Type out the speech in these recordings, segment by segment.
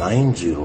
90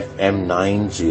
FM 90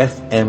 FM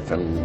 FM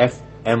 FM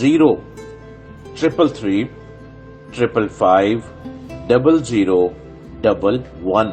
033 555 0011।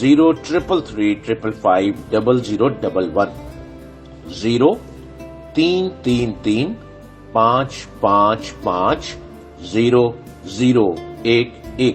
033 555 0011, 0333 555 0011।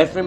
FM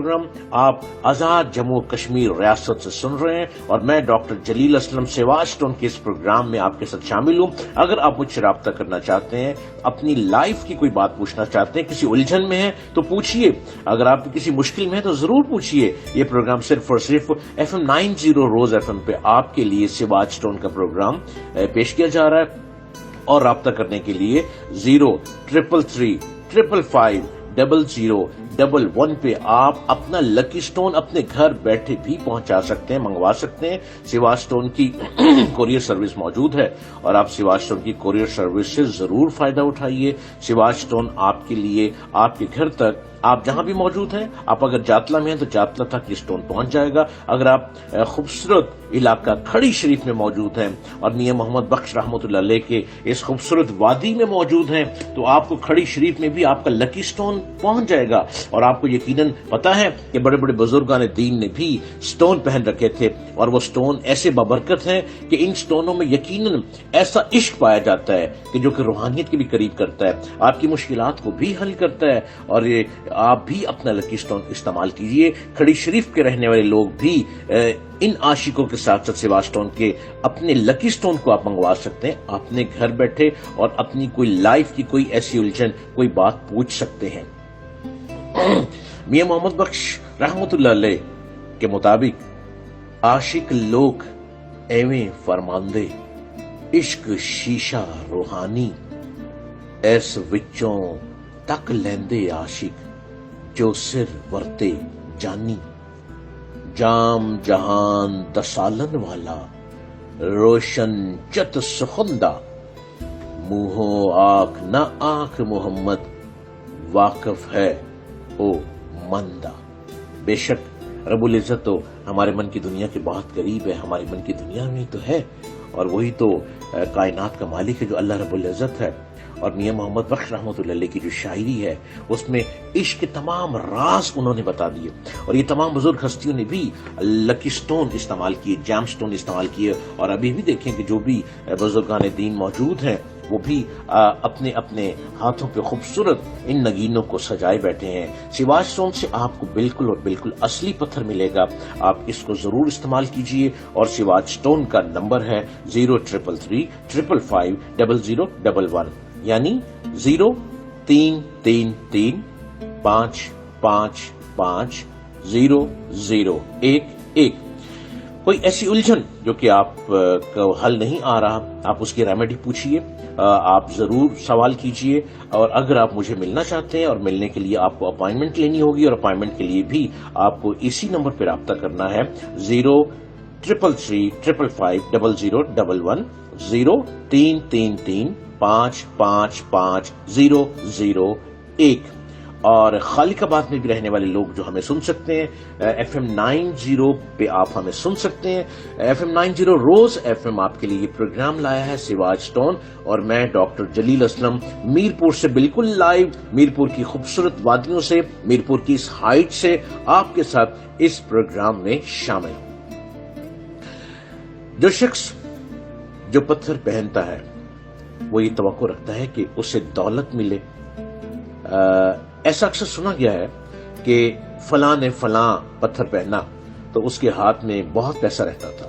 programme آپ آزاد جموں کشمیر ریاست سے سن رہے ہیں اور میں ڈاکٹر جلیل اسلم سیواج اسٹون کے اس پروگرام میں آپ کے ساتھ شامل ہوں. اگر آپ مجھ سے رابطہ کرنا چاہتے ہیں, اپنی لائف کی کوئی بات پوچھنا چاہتے ہیں, کسی الجھن میں ہیں تو پوچھیے, اگر آپ کسی مشکل میں ہیں تو ضرور پوچھیے. یہ پروگرام صرف اور صرف FM 90 روز FM پہ آپ کے لیے سیواج اسٹون کا پروگرام پیش کیا جا رہا ہے. اور رابطہ کرنے کے لیے 03335500011 پہ آپ اپنا لکی سٹون اپنے گھر بیٹھے بھی پہنچا سکتے ہیں, منگوا سکتے ہیں. سیواج سٹون کی کوریئر سروس موجود ہے اور آپ سیواج سٹون کی کوریئر سروس سے ضرور فائدہ اٹھائیے. سیواج سٹون آپ کے لیے آپ کے گھر تک, آپ جہاں بھی موجود ہیں, آپ اگر جاتلا میں ہیں تو جاتلا تک یہ سٹون پہنچ جائے گا. اگر آپ خوبصورت علاقہ کھڑی شریف میں موجود ہیں اور میاں محمد بخش رحمۃ اللہ علیہ کے اس خوبصورت وادی میں موجود ہیں تو آپ کو کھڑی شریف میں بھی آپ کا لکی سٹون پہنچ جائے گا. اور آپ کو یقیناً پتا ہے کہ بڑے بڑے بزرگان دین نے بھی سٹون پہن رکھے تھے اور وہ سٹون ایسے بابرکت ہیں کہ ان سٹونوں میں یقیناً ایسا عشق پایا جاتا ہے کہ جو کہ روحانیت کے بھی قریب کرتا ہے, آپ کی مشکلات کو بھی حل کرتا ہے. اور آپ بھی اپنا لکی سٹون استعمال کیجئے. کھڑی شریف کے رہنے والے لوگ بھی ان عاشقوں کے ساتھ ساتھ سیواج سٹون کے اپنے لکی سٹون کو آپ منگوا سکتے ہیں اپنے گھر بیٹھے اور اپنی کوئی لائف کی کوئی ایسی الجھن, کوئی بات پوچھ سکتے ہیں. میاں محمد بخش رحمۃ اللہ علیہ کے مطابق عاشق لوگ ایویں فرماندے, عشق شیشہ روحانی, ایس وچوں تک لیندے عاشق جو سر ورتے جانی. جام جہان دسالن والا روشن چت سخندہ, منہوں آنکھ نہ آنکھ محمد واقف ہے او مندہ. بے شک رب العزت تو ہمارے من کی دنیا کے بہت قریب ہے, ہمارے من کی دنیا میں تو ہے اور وہی تو کائنات کا مالک ہے جو اللہ رب العزت ہے. اور میاں محمد بخش رحمۃ اللہ علیہ کی جو شاعری ہے اس میں عشق کے تمام راز انہوں نے بتا دیے. اور یہ تمام بزرگ ہستیوں نے بھی لکی سٹون استعمال کیے, جیم سٹون استعمال کیے. اور ابھی بھی دیکھیں کہ جو بھی بزرگان دین موجود ہیں وہ بھی اپنے اپنے ہاتھوں پہ خوبصورت ان نگینوں کو سجائے بیٹھے ہیں. سیواج سٹون سے آپ کو بالکل اور بالکل اصلی پتھر ملے گا, آپ اس کو ضرور استعمال کیجئے. اور سیواج سٹون کا نمبر ہے 03335500011 یعنی 03335500011. کوئی ایسی الجھن جو کہ آپ کو حل نہیں آ رہا, آپ اس کی ریمیڈی پوچھیے, آپ ضرور سوال کیجئے. اور اگر آپ مجھے ملنا چاہتے ہیں اور ملنے کے لیے آپ کو اپائنٹمنٹ لینی ہوگی اور اپائنٹمنٹ کے لیے بھی آپ کو اسی نمبر پہ رابطہ کرنا ہے 03335500011 03335500001. اور خالق آباد میں بھی رہنے والے لوگ جو ہمیں سن سکتے ہیں FM 90 پہ آپ ہمیں سن سکتے ہیں. FM 90 روز FM آپ کے لیے یہ پروگرام لایا ہے سیواج سٹون اور میں ڈاکٹر جلیل اسلم میرپور سے بالکل لائیو, میرپور کی خوبصورت وادیوں سے, میرپور کی اس ہائٹ سے آپ کے ساتھ اس پروگرام میں شامل ہوں. جو شخص جو پتھر پہنتا ہے وہ یہ توقع رکھتا ہے کہ اسے دولت ملے. ایسا اکثر سنا گیا ہے کہ فلاں نے فلاں پتھر پہنا تو اس کے ہاتھ میں بہت پیسہ رہتا تھا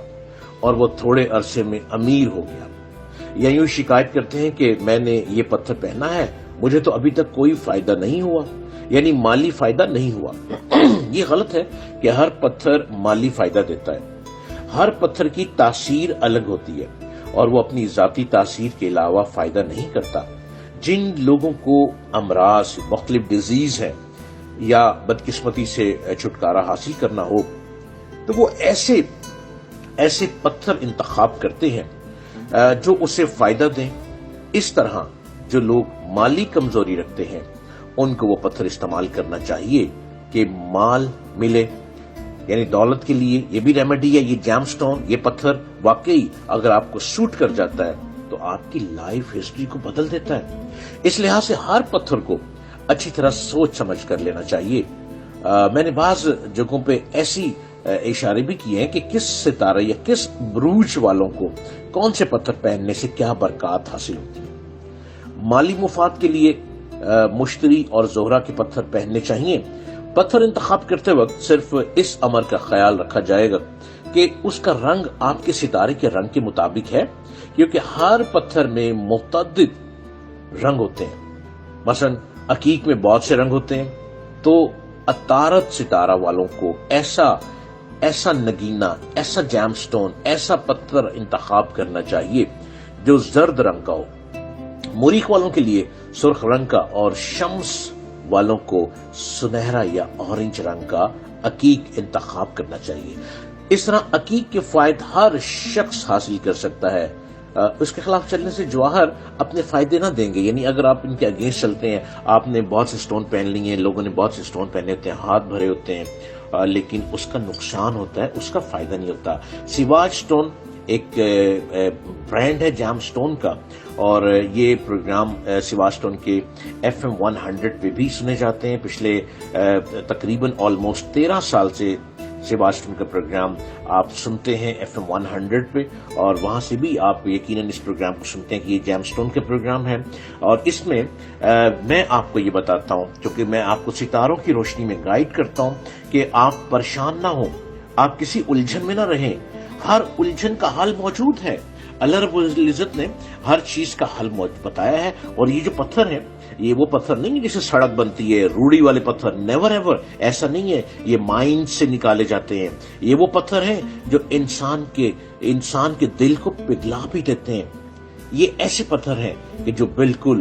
اور وہ تھوڑے عرصے میں امیر ہو گیا. یا یوں شکایت کرتے ہیں کہ میں نے یہ پتھر پہنا ہے, مجھے تو ابھی تک کوئی فائدہ نہیں ہوا, یعنی مالی فائدہ نہیں ہوا. یہ غلط ہے کہ ہر پتھر مالی فائدہ دیتا ہے. ہر پتھر کی تاثیر الگ ہوتی ہے اور وہ اپنی ذاتی تاثیر کے علاوہ فائدہ نہیں کرتا. جن لوگوں کو امراض, مختلف ڈیزیز ہے یا بدقسمتی سے چھٹکارا حاصل کرنا ہو تو وہ ایسے پتھر انتخاب کرتے ہیں جو اسے فائدہ دیں. اس طرح جو لوگ مالی کمزوری رکھتے ہیں ان کو وہ پتھر استعمال کرنا چاہیے کہ مال ملے, یعنی دولت کے لیے. یہ بھی ریمیڈی ہے. یہ جیم سٹون, یہ پتھر واقعی اگر آپ کو سوٹ کر جاتا ہے تو آپ کی لائف ہسٹری کو بدل دیتا ہے. اس لحاظ سے ہر پتھر کو اچھی طرح سوچ سمجھ کر لینا چاہیے. میں نے بعض جگہوں پہ ایسی اشارے بھی کیے ہیں کہ کس ستارے یا کس بروج والوں کو کون سے پتھر پہننے سے کیا برکات حاصل ہوتی ہے. مالی مفاد کے لیے مشتری اور زہرہ کے پتھر پہننے چاہیے پتھر انتخاب کرتے وقت صرف اس امر کا خیال رکھا جائے گا کہ اس کا رنگ آپ کے ستارے کے رنگ کے مطابق ہے، کیونکہ ہر پتھر میں متعدد رنگ ہوتے ہیں۔ مثلا عقیق میں بہت سے رنگ ہوتے ہیں، تو عطارد ستارہ والوں کو ایسا نگینہ، ایسا جیم سٹون، ایسا پتھر انتخاب کرنا چاہیے جو زرد رنگ کا ہو، مریخ والوں کے لیے سرخ رنگ کا، اور شمس والوں کو سنہرا یا اورنج رنگ کا عقیق انتخاب کرنا چاہیے۔ اس طرح عقیق کے فائدے ہر شخص حاصل کر سکتا ہے۔ اس کے خلاف چلنے سے جواہر اپنے فائدے نہ دیں گے، یعنی اگر آپ ان کے اگینسٹ چلتے ہیں، آپ نے بہت سے سٹون پہن لیے ہیں، لوگوں نے بہت سے سٹون پہنے ہوتے ہیں، ہاتھ بھرے ہوتے ہیں، لیکن اس کا نقصان ہوتا ہے، اس کا فائدہ نہیں ہوتا۔ سواج سٹون ایک برانڈ ہے جیم سٹون کا، اور یہ پروگرام سواج سٹون کے FM 100 پہ بھی سنے جاتے ہیں۔ پچھلے تقریباً آلموسٹ 13 سال سے سواج سٹون کا پروگرام آپ سنتے ہیں FM 100 پہ، اور وہاں سے بھی آپ یقیناً اس پروگرام کو سنتے ہیں کہ یہ جیم سٹون کا پروگرام ہے۔ اور اس میں میں آپ کو یہ بتاتا ہوں، کیونکہ میں آپ کو ستاروں کی روشنی میں گائیڈ کرتا ہوں کہ آپ پریشان نہ ہوں، آپ کسی الجھن میں نہ رہیں۔ ہر الجھن کا حل موجود ہے، اللہ رب العزت نے ہر چیز کا حل بتایا ہے۔ اور یہ جو پتھر ہے، یہ وہ پتھر نہیں ہے جیسے سڑک بنتی ہے، روڑی والے پتھر، نیور ایور، ایسا نہیں ہے۔ یہ مائنڈ سے نکالے جاتے ہیں۔ یہ وہ پتھر ہیں جو انسان کے دل کو پگھلا بھی دیتے ہیں۔ یہ ایسے پتھر ہیں کہ جو بالکل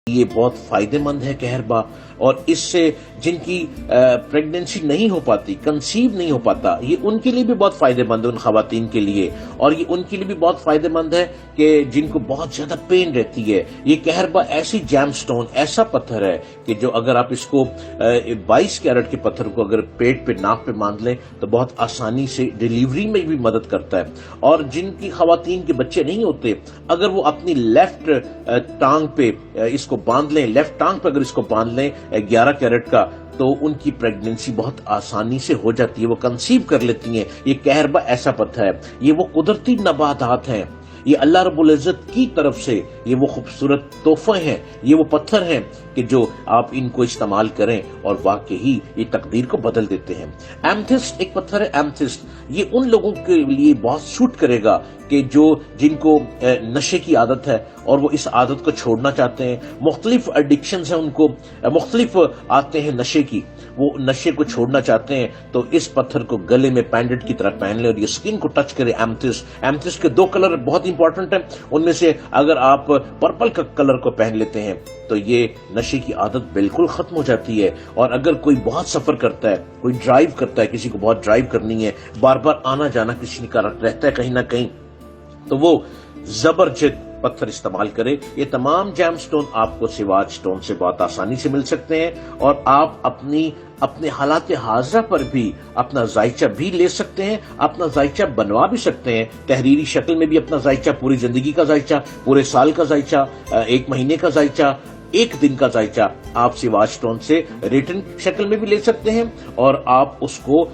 یہ بہت فائدہ مند ہے کہربا، اور اس سے جن کی پریگننسی نہیں ہو پاتی، کنسیو نہیں ہو پاتا، یہ ان کے لیے بھی بہت فائدہ مند ہے، ان خواتین کے لیے۔ اور یہ ان کے لیے بھی بہت فائدہ مند ہے کہ جن کو بہت زیادہ پین رہتی ہے۔ یہ کہربا ایسی جیم سٹون، ایسا پتھر ہے کہ جو اگر آپ اس کو 22 کیرٹ کے پتھر کو اگر پیٹ پہ، ناک پہ باندھ لیں تو بہت آسانی سے ڈیلیوری میں بھی مدد کرتا ہے۔ اور جن کی خواتین کے بچے نہیں ہوتے، اگر وہ اپنی لیفٹ ٹانگ پہ اس کو باندھ لیں، لیفٹ ٹانگ پہ اگر اس کو باندھ لیں 11 کیرٹ کا، تو ان کی پریگننسی بہت آسانی سے ہو جاتی ہے، وہ کنسیو کر لیتی ہیں۔ یہ کہربا ایسا پتھر ہے، یہ وہ قدرتی نباتات ہیں، یہ اللہ رب العزت کی طرف سے یہ وہ خوبصورت تحفے ہیں، یہ وہ پتھر ہیں کہ جو آپ ان کو استعمال کریں اور واقعی یہ تقدیر کو بدل دیتے ہیں۔ ایمتھسٹ ایک پتھر ہے، ایمتھسٹ یہ ان لوگوں کے لیے بہت سوٹ کرے گا کہ جن کو نشے کی عادت ہے اور وہ اس عادت کو چھوڑنا چاہتے ہیں۔ مختلف ایڈکشنز ہیں، ان کو مختلف آتے ہیں نشے کی، وہ نشے کو چھوڑنا چاہتے ہیں تو اس پتھر کو گلے میں پینڈنٹ کی طرح پہن لیں اور یہ سکن کو ٹچ کرے۔ ایمتھسٹ کے 2 کلر بہت امپورٹنٹ ہیں، ان میں سے اگر آپ پرپل کا کلر کو پہن لیتے ہیں تو یہ نشے کی عادت بالکل ختم ہو جاتی ہے۔ اور اگر کوئی بہت سفر کرتا ہے، کوئی ڈرائیو کرتا ہے، کسی کو بہت ڈرائیو کرنی ہے، بار بار آنا جانا کسی کا رہتا ہے کہیں نہ کہیں، تو وہ زبرجد پتھر استعمال کریں. یہ تمام جیم سٹون آپ کو سواج سٹون سے بہت آسانی سے مل سکتے ہیں اور آپ اپنے حالات حاضرہ پر بھی اپنا ذائچہ بھی لے سکتے ہیں, اپنا ذائچہ بنوا بھی سکتے ہیں, تحریری شکل میں بھی اپنا ذائچہ, پوری زندگی کا ذائچہ, پورے سال کا ذائچہ, ایک مہینے کا ذائچہ, ایک دن کا ذائچہ آپ سواج سٹون سے ریٹن شکل میں بھی لے سکتے ہیں اور آپ اس کو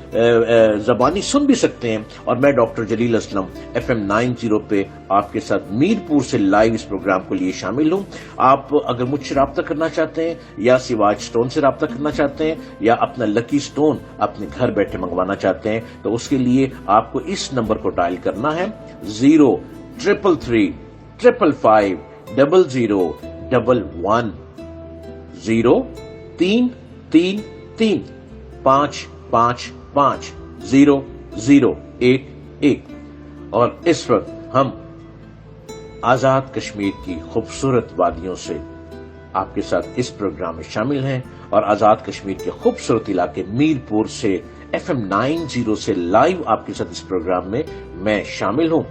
زبانی سن بھی سکتے ہیں. اور میں ڈاکٹر جلیل اسلم FM 90 پہ آپ کے ساتھ میرپور سے لائیو اس پروگرام کو لیے شامل ہوں. آپ اگر مجھ سے رابطہ کرنا چاہتے ہیں یا سواج سٹون سے رابطہ کرنا چاہتے ہیں یا اپنا لکی سٹون اپنے گھر بیٹھے منگوانا چاہتے ہیں تو اس کے لیے آپ کو اس نمبر کو ڈائل کرنا ہے 033 555 0011 0333 555 0011. اور اس وقت ہم آزاد کشمیر کی خوبصورت وادیوں سے آپ کے ساتھ اس پروگرام میں شامل ہیں اور آزاد کشمیر کے خوبصورت علاقے میرپور سے FM 90 سے لائیو آپ کے ساتھ اس پروگرام میں شامل ہوں.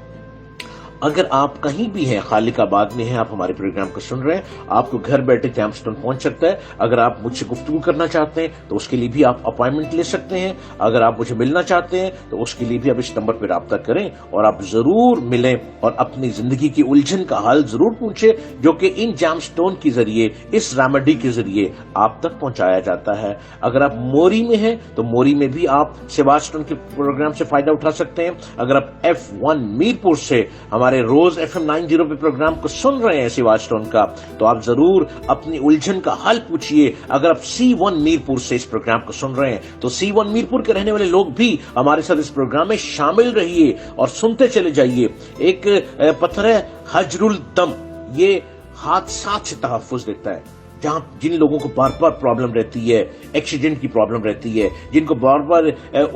اگر آپ کہیں بھی ہیں, خالق آباد میں ہیں, آپ ہمارے پروگرام کو سن رہے ہیں, آپ کو گھر بیٹھے جیم سٹون پہنچ سکتا ہے. اگر آپ مجھ سے گفتگو کرنا چاہتے ہیں تو اس کے لیے بھی آپ اپائنٹمنٹ لے سکتے ہیں. اگر آپ مجھے ملنا چاہتے ہیں تو اس کے لیے بھی آپ اس نمبر پہ رابطہ کریں اور آپ ضرور ملیں اور اپنی زندگی کی الجھن کا حل ضرور پوچھیں جو کہ ان جیم سٹون کے ذریعے, اس ریمیڈی کے ذریعے آپ تک پہنچایا جاتا ہے. اگر آپ موری میں ہیں تو موری میں بھی آپ سواج سٹون کے پروگرام سے فائدہ اٹھا سکتے ہیں. اگر آپ F1 میرپور سے ہمارے روز FM 90 پہ پروگرام کو سن رہے ہیں سواج سٹون کا تو آپ ضرور اپنی الجھن کا حل پوچھیے. اگر آپ C1 میرپور سے اس پروگرام کو سن رہے ہیں تو C1 میرپور کے رہنے والے لوگ بھی ہمارے ساتھ اس پروگرام میں شامل رہیے اور سنتے چلے جائیے. ایک پتھر ہے حجر الدم, یہ حادثات سے تحفظ دیتا ہے. جن لوگوں کو بار بار پرابلم رہتی ہے, ایکسیڈنٹ کی پرابلم رہتی ہے, جن کو بار بار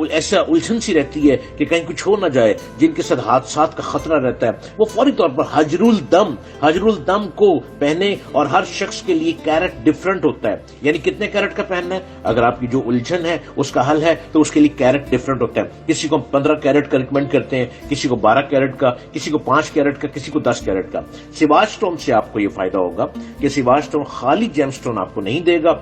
ایسا الجھن سی رہتی ہے کہ کہیں کچھ ہو نہ جائے, جن کے ساتھ حادثات کا خطرہ رہتا ہے, وہ فوری طور پر حجر الدم کو پہنے. اور ہر شخص کے لیے کیرٹ ڈفرنٹ ہوتا ہے, یعنی کتنے کیرٹ کا پہننا ہے. اگر آپ کی جو الجھن ہے اس کا حل ہے تو اس کے لیے کیرٹ ڈفرنٹ ہوتا ہے. کسی کو 15 کیرٹ کا ریکمینڈ کرتے ہیں, کسی کو 12 کیرٹ کا, کسی کو 5 کیرٹ کا, کسی کو 10 کیرٹ کا. سواج سٹون سے آپ کو یہ فائدہ ہوگا کہ سواج سٹون خالی جیم سٹون آپ کو نہیں دے گا.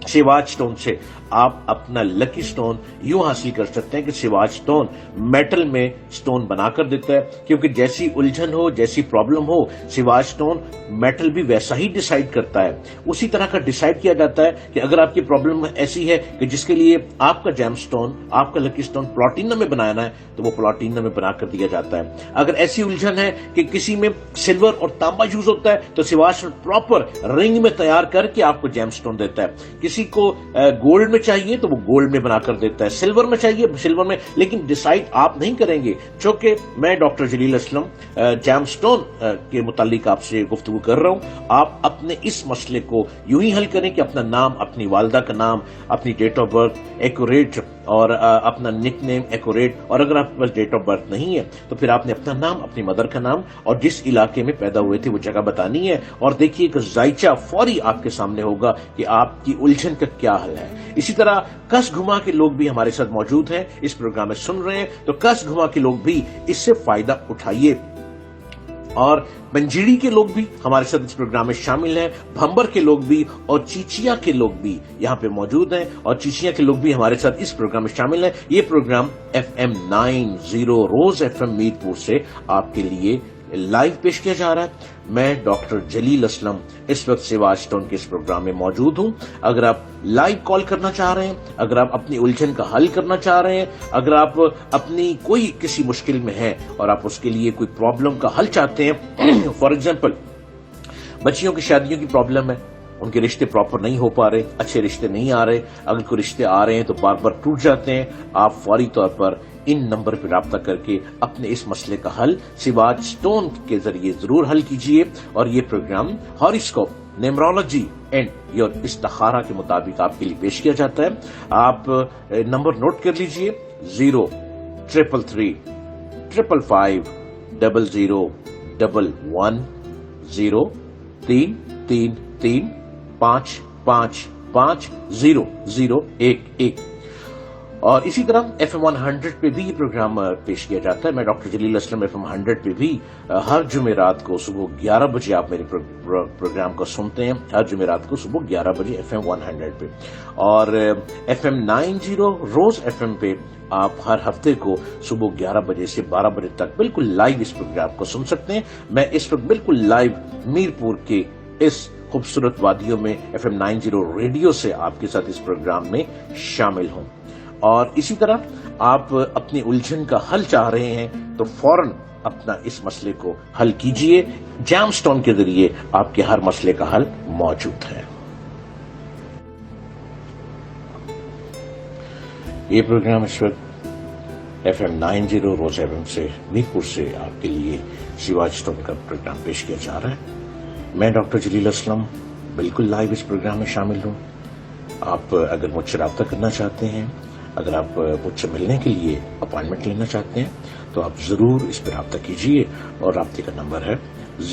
سواج سٹون سے آپ اپنا لکی سٹون یوں حاصل کر سکتے ہیں کہ سواج سٹون میٹل میں سٹون بنا کر دیتا ہے, کیونکہ جیسی الجھن ہو, جیسی پرابلم ہو, سواج سٹون میٹل بھی ویسا ہی ڈیسائیڈ کرتا ہے. اسی طرح کا ڈیسائیڈ کیا جاتا ہے کہ اگر آپ کی پرابلم ایسی ہے کہ جس کے لیے آپ کا جیم سٹون, آپ کا لکی سٹون پلاٹینم میں بنانا ہے تو وہ پلاٹینم میں بنا کر دیا جاتا ہے. اگر ایسی الجھن ہے کہ کسی میں سلور اور تانبا یوز ہوتا ہے تو سواج سٹون پراپر رنگ میں تیار کر کے آپ کو جیم سٹون دیتا ہے. کسی کو گولڈ میں چاہیے تو وہ گولڈ میں بنا کر دیتا ہے, سلور میں چاہیے سلور میں. لیکن ڈیسائیڈ آپ نہیں کریں گے, چونکہ میں ڈاکٹر جلیل اسلم جیم سٹون کے متعلق آپ سے گفتگو کر رہا ہوں. آپ اپنے اس مسئلے کو یوں ہی حل کریں کہ اپنا نام, اپنی والدہ کا نام, اپنی ڈیٹ آف برتھ ایکوریٹ اور اپنا نک نیم ایکوریٹ, اور اگر آپ کے پاس ڈیٹ آف برتھ نہیں ہے تو پھر آپ نے اپنا نام, اپنی مدر کا نام اور جس علاقے میں پیدا ہوئے تھے وہ جگہ بتانی ہے. اور دیکھیے کہ ذائچہ فوری آپ کے سامنے ہوگا کہ آپ کی الجھن کا کیا حل ہے. اسی طرح کس گھما کے لوگ بھی ہمارے ساتھ موجود ہیں, اس پروگرام میں سن رہے ہیں, تو کس گھما کے لوگ بھی اس سے فائدہ اٹھائیے. اور بنجیڑی کے لوگ بھی ہمارے ساتھ اس پروگرام میں شامل ہیں, بھمبر کے لوگ بھی اور چیچیا کے لوگ بھی یہاں پہ موجود ہیں, اور چیچیا کے لوگ بھی ہمارے ساتھ اس پروگرام میں شامل ہیں. یہ پروگرام FM 90 روز FM میرپور سے آپ کے لیے لائیو پیش کیا جا رہا ہے. میں ڈاکٹر جلیل اسلم اس وقت سواج سٹون کے اس پروگرام میں موجود ہوں. اگر آپ لائیو کال کرنا چاہ رہے ہیں, اگر آپ اپنی الجھن کا حل کرنا چاہ رہے ہیں, اگر آپ اپنی کوئی کسی مشکل میں ہیں اور آپ اس کے لیے کوئی پرابلم کا حل چاہتے ہیں, فار ایگزامپل بچیوں کی شادیوں کی پرابلم ہے, ان کے رشتے پراپر نہیں ہو پا رہے, اچھے رشتے نہیں آ رہے, اگر کوئی رشتے آ رہے ہیں تو بار بار ٹوٹ جاتے ہیں, آپ فوری طور پر ان نمبر پہ رابطہ کر کے اپنے اس مسئلے کا حل سواج سٹون کے ذریعے ضرور حل کیجئے. اور یہ پروگرام ہاروسکوپ, نیمرولوجی اینڈ یور استخارہ کے مطابق آپ کے لیے پیش کیا جاتا ہے. آپ نمبر نوٹ کر لیجئے 033 555 0011 0333 555 0011. اور اسی طرح FM 100 پہ بھی یہ پروگرام پیش کیا جاتا ہے. میں ڈاکٹر جلیل اسلم FM 100 پہ بھی ہر جمعرات کو صبح 11 بجے آپ میرے پروگرام کو سنتے ہیں, ہر جمعرات کو صبح 11 بجے FM 100 پہ. اور FM 90 روز FM پہ آپ ہر ہفتے کو صبح 11 بجے سے 12 بجے تک بالکل لائیو اس پروگرام کو سن سکتے ہیں. میں اس وقت بالکل لائیو میرپور کے اس خوبصورت وادیوں میں FM 90 ریڈیو سے آپ کے ساتھ اس پروگرام میں شامل ہوں. اور اسی طرح آپ اپنی الجھن کا حل چاہ رہے ہیں تو فوراً اپنا اس مسئلے کو حل کیجئے. جیم سٹون کے ذریعے آپ کے ہر مسئلے کا حل موجود ہے. یہ پروگرام اس وقت FM 90 روز FM سے میرپور سے آپ کے لیے سیواج سٹون کا پروگرام پیش کیا جا رہا ہے. میں ڈاکٹر جلیل اسلم بالکل لائیو اس پروگرام میں شامل ہوں. آپ اگر مجھ سے رابطہ کرنا چاہتے ہیں, اگر آپ مجھ سے ملنے کے لیے اپائنٹمنٹ لینا چاہتے ہیں تو آپ ضرور اس پہ رابطہ کیجیے. اور رابطے کا نمبر ہے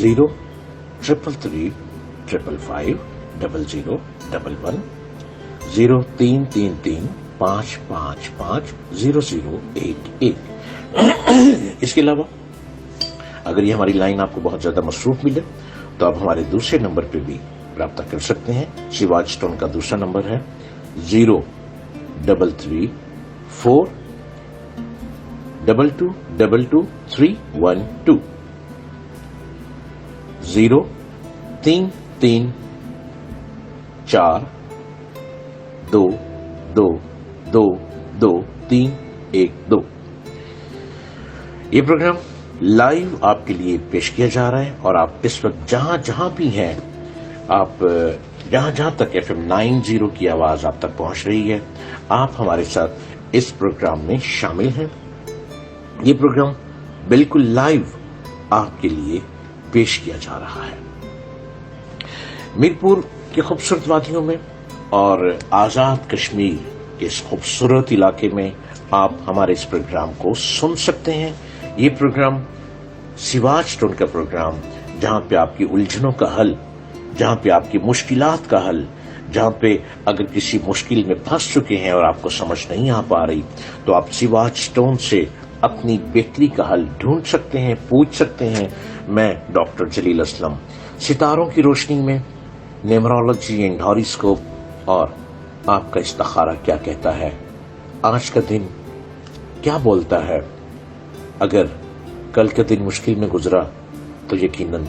033355011 0333555008. اس کے علاوہ اگر یہ ہماری لائن آپ کو بہت زیادہ مصروف ملے تو آپ ہمارے دوسرے نمبر پہ بھی رابطہ کر سکتے ہیں. سیواج سٹون کا دوسرا نمبر ہے 03342222312 0334222312. یہ پروگرام لائیو آپ کے لیے پیش کیا جا رہا ہے اور آپ اس وقت جہاں جہاں بھی ہیں, آپ جہاں جہاں تک FM 90 کی آواز آپ تک پہنچ رہی ہے, آپ ہمارے ساتھ اس پروگرام میں شامل ہیں. یہ پروگرام بالکل لائیو آپ کے لیے پیش کیا جا رہا ہے. میرپور کے خوبصورت وادیوں میں اور آزاد کشمیر کے اس خوبصورت علاقے میں آپ ہمارے اس پروگرام کو سن سکتے ہیں. یہ پروگرام سیواج سٹون کا پروگرام, جہاں پہ آپ کی الجھنوں کا حل, جہاں پہ آپ کی مشکلات کا حل, جہاں پہ اگر کسی مشکل میں پھنس چکے ہیں اور آپ کو سمجھ نہیں آ پا رہی تو آپ سیواج سٹون سے اپنی بہتری کا حل ڈھونڈ سکتے ہیں, پوچھ سکتے ہیں. میں ڈاکٹر جلیل اسلم ستاروں کی روشنی میں نیمرولوجی اینڈ ہاروسکوپ اور آپ کا استخارہ کیا کہتا ہے, آج کا دن کیا بولتا ہے. اگر کل کا دن مشکل میں گزرا تو یقیناً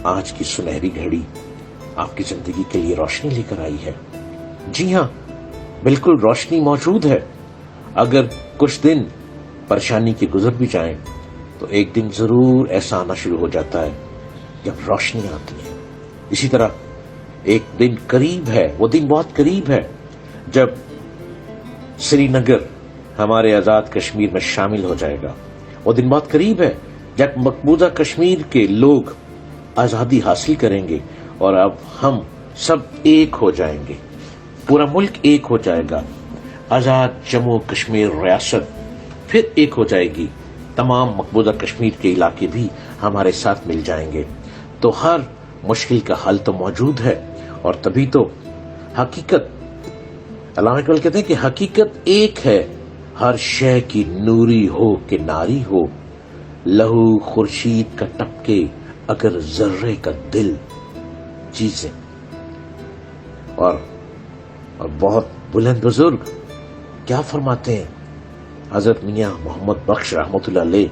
آج کی سنہری گھڑی آپ کی زندگی کے لیے روشنی لے کر آئی ہے. جی ہاں, بالکل روشنی موجود ہے. اگر کچھ دن پریشانی کے گزر بھی جائیں تو ایک دن ضرور ایسا آنا شروع ہو جاتا ہے جب روشنی آتی ہے. اسی طرح ایک دن قریب ہے, وہ دن بہت قریب ہے جب سری نگر ہمارے آزاد کشمیر میں شامل ہو جائے گا. وہ دن بہت قریب ہے جب مقبوضہ کشمیر کے لوگ آزادی حاصل کریں گے اور اب ہم سب ایک ہو جائیں گے, پورا ملک ایک ہو جائے گا. آزاد جموں کشمیر ریاست پھر ایک ہو جائے گی, تمام مقبوضہ کشمیر کے علاقے بھی ہمارے ساتھ مل جائیں گے. تو ہر مشکل کا حل تو موجود ہے. اور تبھی تو حقیقت, علامہ اقبال کہتے ہیں کہ حقیقت ایک ہے, ہر شے کی نوری ہو کہ ناری ہو, لہو خورشید کا ٹپکے اگر ذرے کا دل چیزیں. اور بہت بلند بزرگ کیا فرماتے ہیں حضرت میاں محمد بخش رحمۃ اللہ علیہ,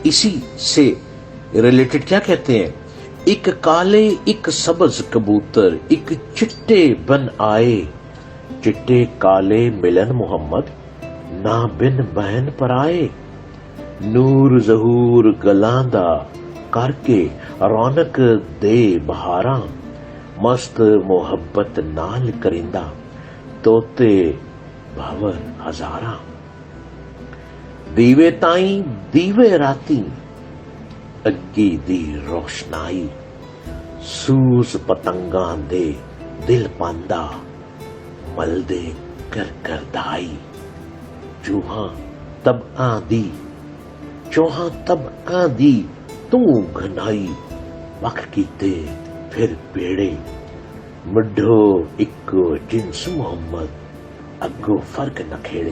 اسی سے ریلیٹڈ کیا کہتے ہیں, ایک کالے ایک سبز کبوتر ایک چٹے بن آئے, چٹے کالے ملن محمد نہ بن بہن پر آئے, نور ظہور گلاندا کر کے رونق دے بہاراں, مست محبت نال کرندہ توتے بھور ہزاراں, دیوے تائیں دیوے راتی اگی دی روشنائی, سوز پتنگاں دے دل پاندا مل دے کر کردائی, چوہاں تب آدی چوہاں تب آدی تو گھنائی, وق کیتے پھر پیڑے مڈھو اکو جنس محمد اگو فرق نہ کھیڑے.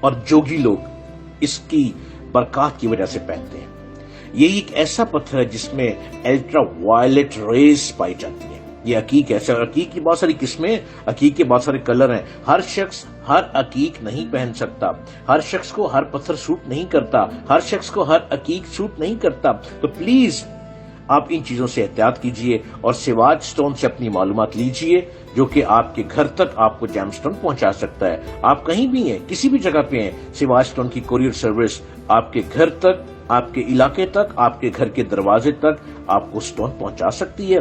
اور جوگی لوگ اس کی برکات کی وجہ سے پہنتے ہیں. یہ ایک ایسا پتھر ہے جس میں الٹرا وائلٹ ریز پائی جاتی ہیں. یہ عقیق ہے. عقیق کی بہت ساری قسمیں، عقیق کے بہت سارے کلر ہیں. ہر شخص ہر عقیق نہیں پہن سکتا، ہر شخص کو ہر پتھر سوٹ نہیں کرتا، ہر شخص کو ہر عقیق سوٹ نہیں کرتا. تو پلیز آپ ان چیزوں سے احتیاط کیجئے اور سواج سٹون سے اپنی معلومات لیجئے، جو کہ آپ کے گھر تک آپ کو جیم سٹون پہنچا سکتا ہے. آپ کہیں بھی ہیں، کسی بھی جگہ پہ ہیں، سواج سٹون کی کوریئر سروس آپ کے گھر تک، آپ کے علاقے تک، آپ کے گھر کے دروازے تک آپ کو سٹون پہنچا سکتی ہے.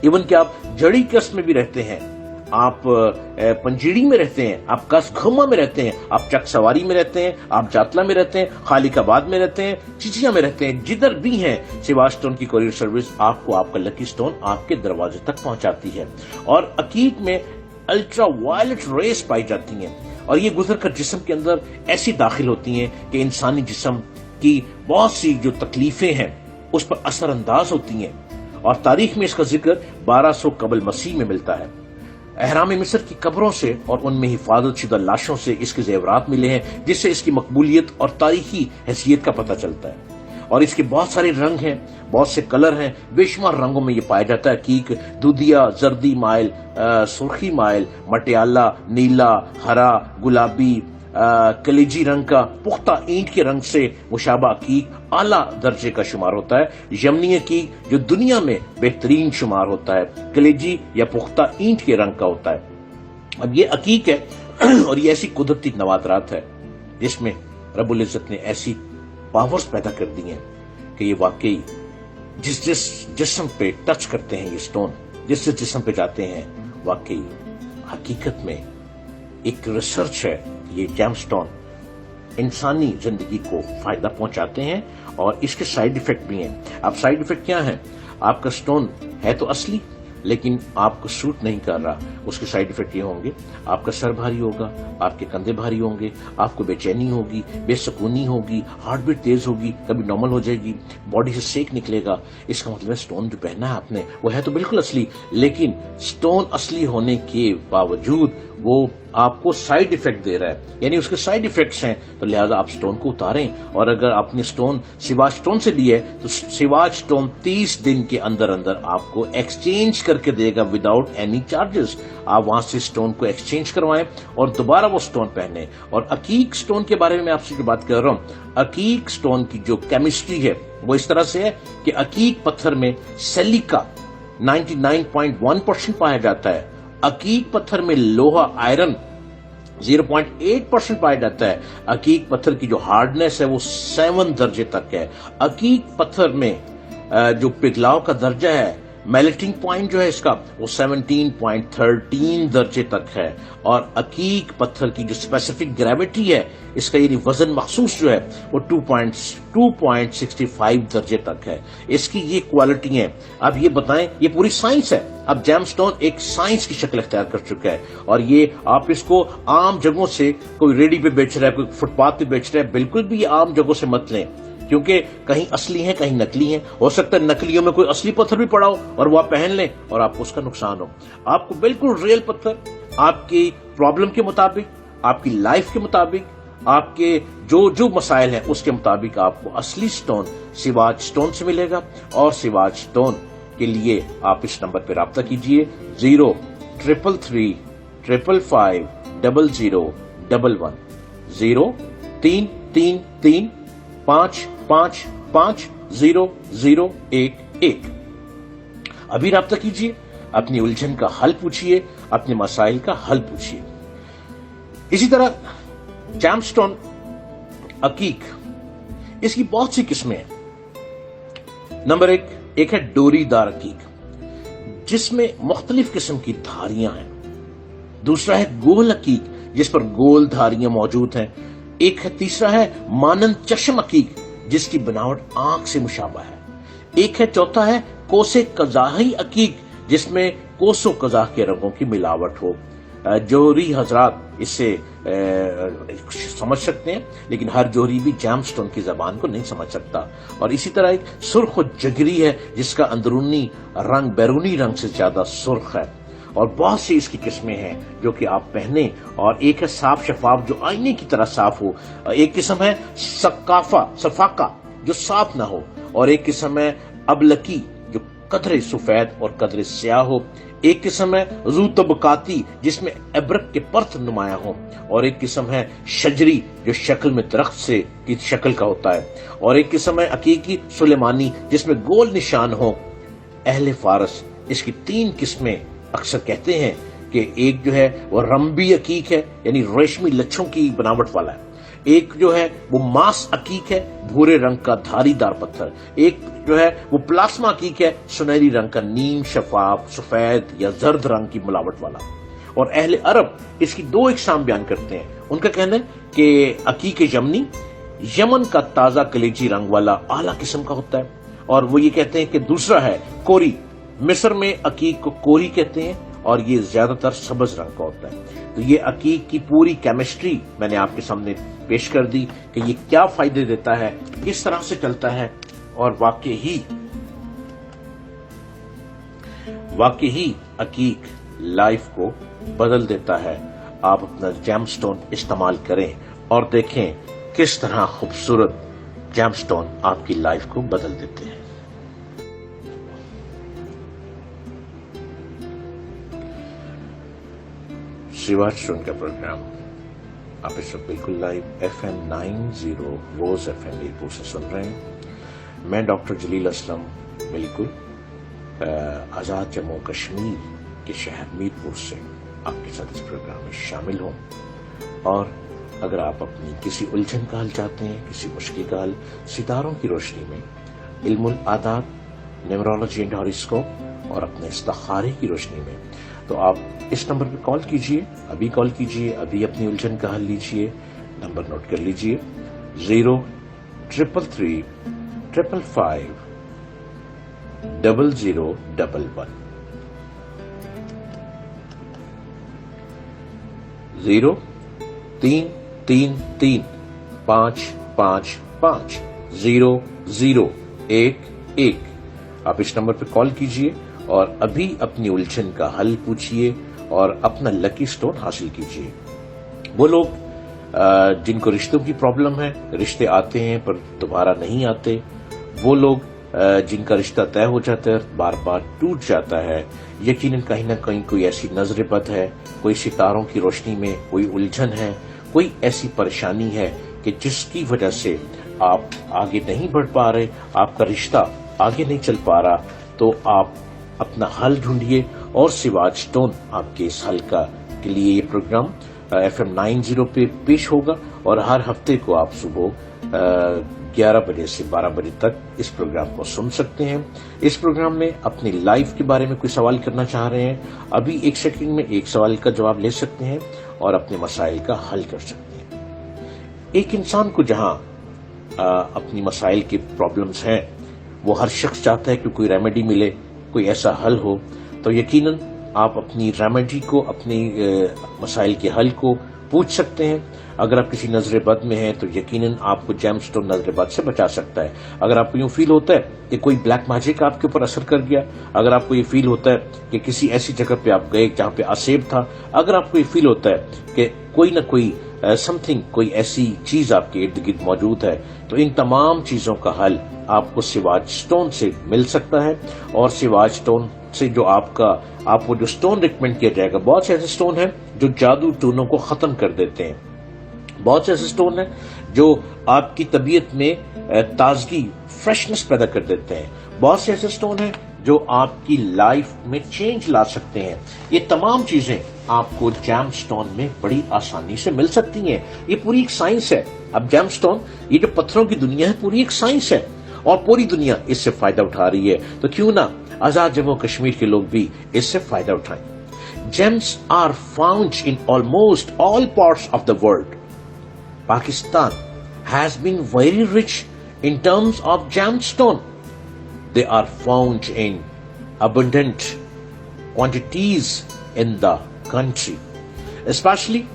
ایون کہ آپ جڑی قصب میں بھی رہتے ہیں، آپ پنجیڑی میں رہتے ہیں، آپ کس گھما میں رہتے ہیں، آپ چک سواری میں رہتے ہیں، آپ جاتلا میں رہتے ہیں، خالق آباد میں رہتے ہیں، چچیا میں رہتے ہیں، جدھر بھی ہیں، سواج سٹون کی کوریئر سروس آپ کو آپ کا لکی سٹون آپ کے دروازے تک پہنچاتی ہے. اور عقیق میں الٹرا وائلٹ ریز پائی جاتی ہیں اور یہ گزر کر جسم کے اندر ایسی داخل ہوتی ہیں کہ انسانی جسم کی بہت سی جو تکلیفیں ہیں اس پر اثر انداز ہوتی ہیں. اور تاریخ میں اس کا ذکر 1200 قبل مسیح میں ملتا ہے. اہرام مصر کی قبروں سے اور ان میں حفاظت شدہ لاشوں سے اس کے زیورات ملے ہیں، جس سے اس کی مقبولیت اور تاریخی حیثیت کا پتہ چلتا ہے. اور اس کے بہت سارے رنگ ہیں، بہت سے کلر ہیں، بے شمار رنگوں میں یہ پایا جاتا ہے. عقیق دودھیا، زردی مائل، سرخی مائل، مٹیالہ، نیلا، ہرا، گلابی، کلیجی رنگ کا پختہ اینٹ کے رنگ سے مشابہ عقیق اعلیٰ درجے کا شمار ہوتا ہے. یمنی عقیق جو دنیا میں بہترین شمار ہوتا ہے، کلیجی یا پختہ اینٹ کے رنگ کا ہوتا ہے. اب یہ عقیق ہے اور یہ ایسی قدرتی نوادرات ہے جس میں رب العزت نے ایسی پاورز پیدا کر دی ہیں کہ یہ واقعی جس جسم پہ ٹچ کرتے ہیں، یہ سٹون جس جسم پہ جاتے ہیں، واقعی حقیقت میں ایک ریسرچ ہے. یہ جیم سٹون انسانی زندگی کو فائدہ پہنچاتے ہیں اور اس کے سائیڈ ایفیکٹ بھی ہیں. اب سائیڈ ایفیکٹ کیا ہیں؟ آپ کا سٹون ہے تو اصلی، لیکن آپ کو سوٹ نہیں کر رہا. اس کے سائیڈ ایفیکٹ یہ ہوں گے: آپ کا سر بھاری ہوگا، آپ کے کندھے بھاری ہوں گے، آپ کو بے چینی ہوگی، بے سکونی ہوگی، ہارٹ بیٹ تیز ہوگی، کبھی نارمل ہو جائے گی، باڈی سے سیک نکلے گا. اس کا مطلب ہے سٹون جو پہنا ہے آپ نے وہ ہے تو بالکل اصلی، لیکن سٹون اصلی ہونے کے باوجود وہ آپ کو سائیڈ ایفیکٹ دے رہا ہے، یعنی اس کے سائیڈ ایفیکٹس ہیں. تو لہذا آپ سٹون کو اتاریں. اور اگر آپ نے سٹون سواج سٹون سے لی ہے تو سواج سٹون 30 دن کے اندر آپ کو ایکسچینج کر کے دے گا وداؤٹ اینی چارجز. آپ وہاں سے سٹون کو ایکسچینج کروائیں اور دوبارہ وہ سٹون پہنیں. اور عقیق سٹون کے بارے میں آپ سے جو بات کر رہا ہوں، عقیق سٹون کی جو کیمسٹری ہے وہ اس طرح سے ہے کہ عقیق پتھر میں سیلیکا 99.1% پایا جاتا ہے. عقیق پتھر میں لوہا آئرن 0.8% پایا جاتا ہے. عقیق پتھر کی جو ہارڈنیس ہے وہ 7 درجے تک ہے. عقیق پتھر میں جو پگھلاؤ کا درجہ ہے، میلٹنگ پوائنٹ جو ہے اس کا، وہ 17.13 درجے تک ہے. اور عقیق پتھر کی جو اسپیسیفک گریوٹی ہے اس کا، یعنی وزن مخصوص جو ہے، وہ 2.65 درجے تک ہے. اس کی یہ کوالٹی ہیں. اب یہ بتائیں، یہ پوری سائنس ہے. اب جیم سٹون ایک سائنس کی شکل اختیار کر چکا ہے اور یہ آپ اس کو عام جگہوں سے، کوئی ریڈی پہ بیچ رہا ہے، کوئی فٹ پاتھ پہ بیچ رہا ہے، بالکل بھی یہ عام جگہوں سے مت لیں، کیونکہ کہیں اصلی ہیں کہیں نکلی ہیں. ہو سکتا ہے نکلیوں میں کوئی اصلی پتھر بھی پڑا ہو اور وہ آپ پہن لیں اور آپ کو اس کا نقصان ہو. آپ کو بالکل ریئل پتھر آپ کی پرابلم کے مطابق، آپ کی لائف کے مطابق، آپ کے جو مسائل ہیں اس کے مطابق آپ کو اصلی سٹون سواج سٹون سے ملے گا. اور سواج سٹون کے لیے آپ اس نمبر پہ رابطہ کیجئے 03335500011 0333555011. ابھی رابطہ کیجئے، اپنی الجھن کا حل پوچھئے، اپنے مسائل کا حل پوچھئے. اسی طرح جیم سٹون عقیق، اس کی بہت سی قسمیں ہیں. نمبر ایک ہے ڈوری دار عقیق، جس میں مختلف قسم کی دھاریاں ہیں. دوسرا ہے گول عقیق، جس پر گول دھاریاں موجود ہیں. تیسرا ہے مانند چشم عقیق، جس کی بناوٹ آنکھ سے مشابہ ہے. چوتھا ہے کوسے قزاحی عقیق، جس میں کوس و قزاح کے رنگوں کی ملاوٹ ہو. جوہری حضرات اس سے سمجھ سکتے ہیں، لیکن ہر جوہری بھی جیم سٹون کی زبان کو نہیں سمجھ سکتا. اور اسی طرح ایک سرخ و جگری ہے، جس کا اندرونی رنگ بیرونی رنگ سے زیادہ سرخ ہے. اور بہت سی اس کی قسمیں ہیں جو کہ آپ پہنیں. اور ایک ہے صاف شفاف جو آئینے کی طرح صاف ہو, ایک قسم ہے صفاقہ جو صاف نہ ہو, اور ایک قسم ہے ابلکی جو قدرے سفید اور قدرے سیاہ ہو, ایک قسم ہے ذو طبقاتی جس میں ابرق کے پرت نمایاں ہو, اور ایک قسم ہے شجری جو شکل میں درخت سے کی شکل کا ہوتا ہے, اور ایک قسم ہے عقیقی سلیمانی جس میں گول نشان ہو. اہل فارس اس کی 3 قسمیں اکثر کہتے ہیں کہ ایک جو ہے وہ رمبی عقیق ہے یعنی ریشمی لچھوں کی بناوٹ والا ہے, ایک جو ہے وہ ماس عقیق ہے بھورے رنگ کا دھاری دار پتھر, ایک جو ہے وہ پلاسما عقیق ہے سنہری رنگ کا نیم شفاف سفید یا زرد رنگ کی ملاوٹ والا. اور اہل عرب اس کی 2 اقسام بیان کرتے ہیں. ان کا کہنا ہے کہ عقیق یمنی یمن کا تازہ کلیجی رنگ والا اعلیٰ قسم کا ہوتا ہے, اور وہ یہ کہتے ہیں کہ دوسرا ہے کوری, مصر میں عقیق کو کوری کہتے ہیں اور یہ زیادہ تر سبز رنگ کا ہوتا ہے. تو یہ عقیق کی پوری کیمسٹری میں نے آپ کے سامنے پیش کر دی کہ یہ کیا فائدے دیتا ہے, کس طرح سے چلتا ہے, اور واقعی عقیق لائف کو بدل دیتا ہے. آپ اپنا جیم سٹون استعمال کریں اور دیکھیں کس طرح خوبصورت جیم سٹون آپ کی لائف کو بدل دیتے ہیں. سیواج سٹون کا پروگرام آپ اس وقت بالکل لائیو FM 90 روز FM میرپور سے سن رہے ہیں. میں ڈاکٹر جلیل اسلم بالکل آزاد جموں کشمیر کے شہر میرپور سے آپ کے ساتھ اس پروگرام میں شامل ہوں. اور اگر آپ اپنی کسی الجھن کا حل چاہتے ہیں, کسی مشکل کا حل ستاروں کی روشنی میں, علم العادات, نیمرولوجی اینڈ ہاروسکوپ اور اپنے استخارے کی روشنی میں, تو آپ اس نمبر پہ کال کیجئے, ابھی کال کیجئے, ابھی اپنی الجھن کا حل لیجئے. نمبر نوٹ کر لیجئے 033 555 0011 0333 555 0011. آپ اس نمبر پہ کال کیجئے اور ابھی اپنی الجھن کا حل پوچھیے اور اپنا لکی سٹون حاصل کیجیے. وہ لوگ جن کو رشتوں کی پرابلم ہے, رشتے آتے ہیں پر دوبارہ نہیں آتے, وہ لوگ جن کا رشتہ طے ہو جاتا ہے بار بار ٹوٹ جاتا ہے, یقیناً کہیں نہ کہیں کوئی ایسی نظر بد ہے, کوئی ستاروں کی روشنی میں کوئی الجھن ہے, کوئی ایسی پریشانی ہے کہ جس کی وجہ سے آپ آگے نہیں بڑھ پا رہے, آپ کا رشتہ آگے نہیں چل پا رہا, تو آپ اپنا حل ڈھونڈیے اور سیواج سٹون آپ کے اس حل کے لیے یہ پروگرام FM 90 پہ پیش ہوگا. اور ہر ہفتے کو آپ صبح 11 بجے سے 12 بجے تک اس پروگرام کو سن سکتے ہیں. اس پروگرام میں اپنی لائف کے بارے میں کوئی سوال کرنا چاہ رہے ہیں, ابھی 1 سیکنڈ میں ایک سوال کا جواب لے سکتے ہیں اور اپنے مسائل کا حل کر سکتے ہیں. ایک انسان کو جہاں اپنی مسائل کی پرابلمز ہیں, وہ ہر شخص چاہتا ہے کہ کوئی ریمیڈی ملے, کوئی ایسا حل ہو, تو یقیناً آپ اپنی ریمیڈی کو, اپنی مسائل کے حل کو پوچھ سکتے ہیں. اگر آپ کسی نظر بد میں ہیں تو یقیناً آپ کو جیم سٹون نظر بد سے بچا سکتا ہے. اگر آپ کو یوں فیل ہوتا ہے کہ کوئی بلیک میجک آپ کے اوپر اثر کر گیا, اگر آپ کو یہ فیل ہوتا ہے کہ کسی ایسی جگہ پہ آپ گئے جہاں پہ اسیب تھا, اگر آپ کو یہ فیل ہوتا ہے کہ کوئی نہ کوئی کوئی ایسی چیز آپ کے ارد گرد موجود ہے, تو ان تمام چیزوں کا حل آپ کو سیواج سٹون سے مل سکتا ہے. اور سیواج سٹون سے جو آپ کو جو سٹون ریکمینڈ کیا جائے گا, بہت سے ایسے سٹون ہیں جو جادو ٹونوں کو ختم کر دیتے ہیں, بہت سے ایسے سٹون ہیں جو آپ کی طبیعت میں تازگی, فریشنس پیدا کر دیتے ہیں, بہت سے ایسے سٹون ہیں جو آپ کی لائف میں چینج لا سکتے ہیں. یہ تمام چیزیں آپ کو جیم سٹون میں بڑی آسانی سے مل سکتی ہیں. یہ پوری ایک سائنس ہے. اب جیم سٹون, یہ جو پتھروں کی دنیا ہے, پوری ایک سائنس ہے اور پوری دنیا اس سے فائدہ اٹھا رہی ہے, تو کیوں نہ آزاد جموں کشمیر کے لوگ بھی اس سے فائدہ اٹھائیں. Gems are found in almost all parts of the world. Pakistan has been very rich in terms of gemstone. They are found in abundant quantities in the country, especially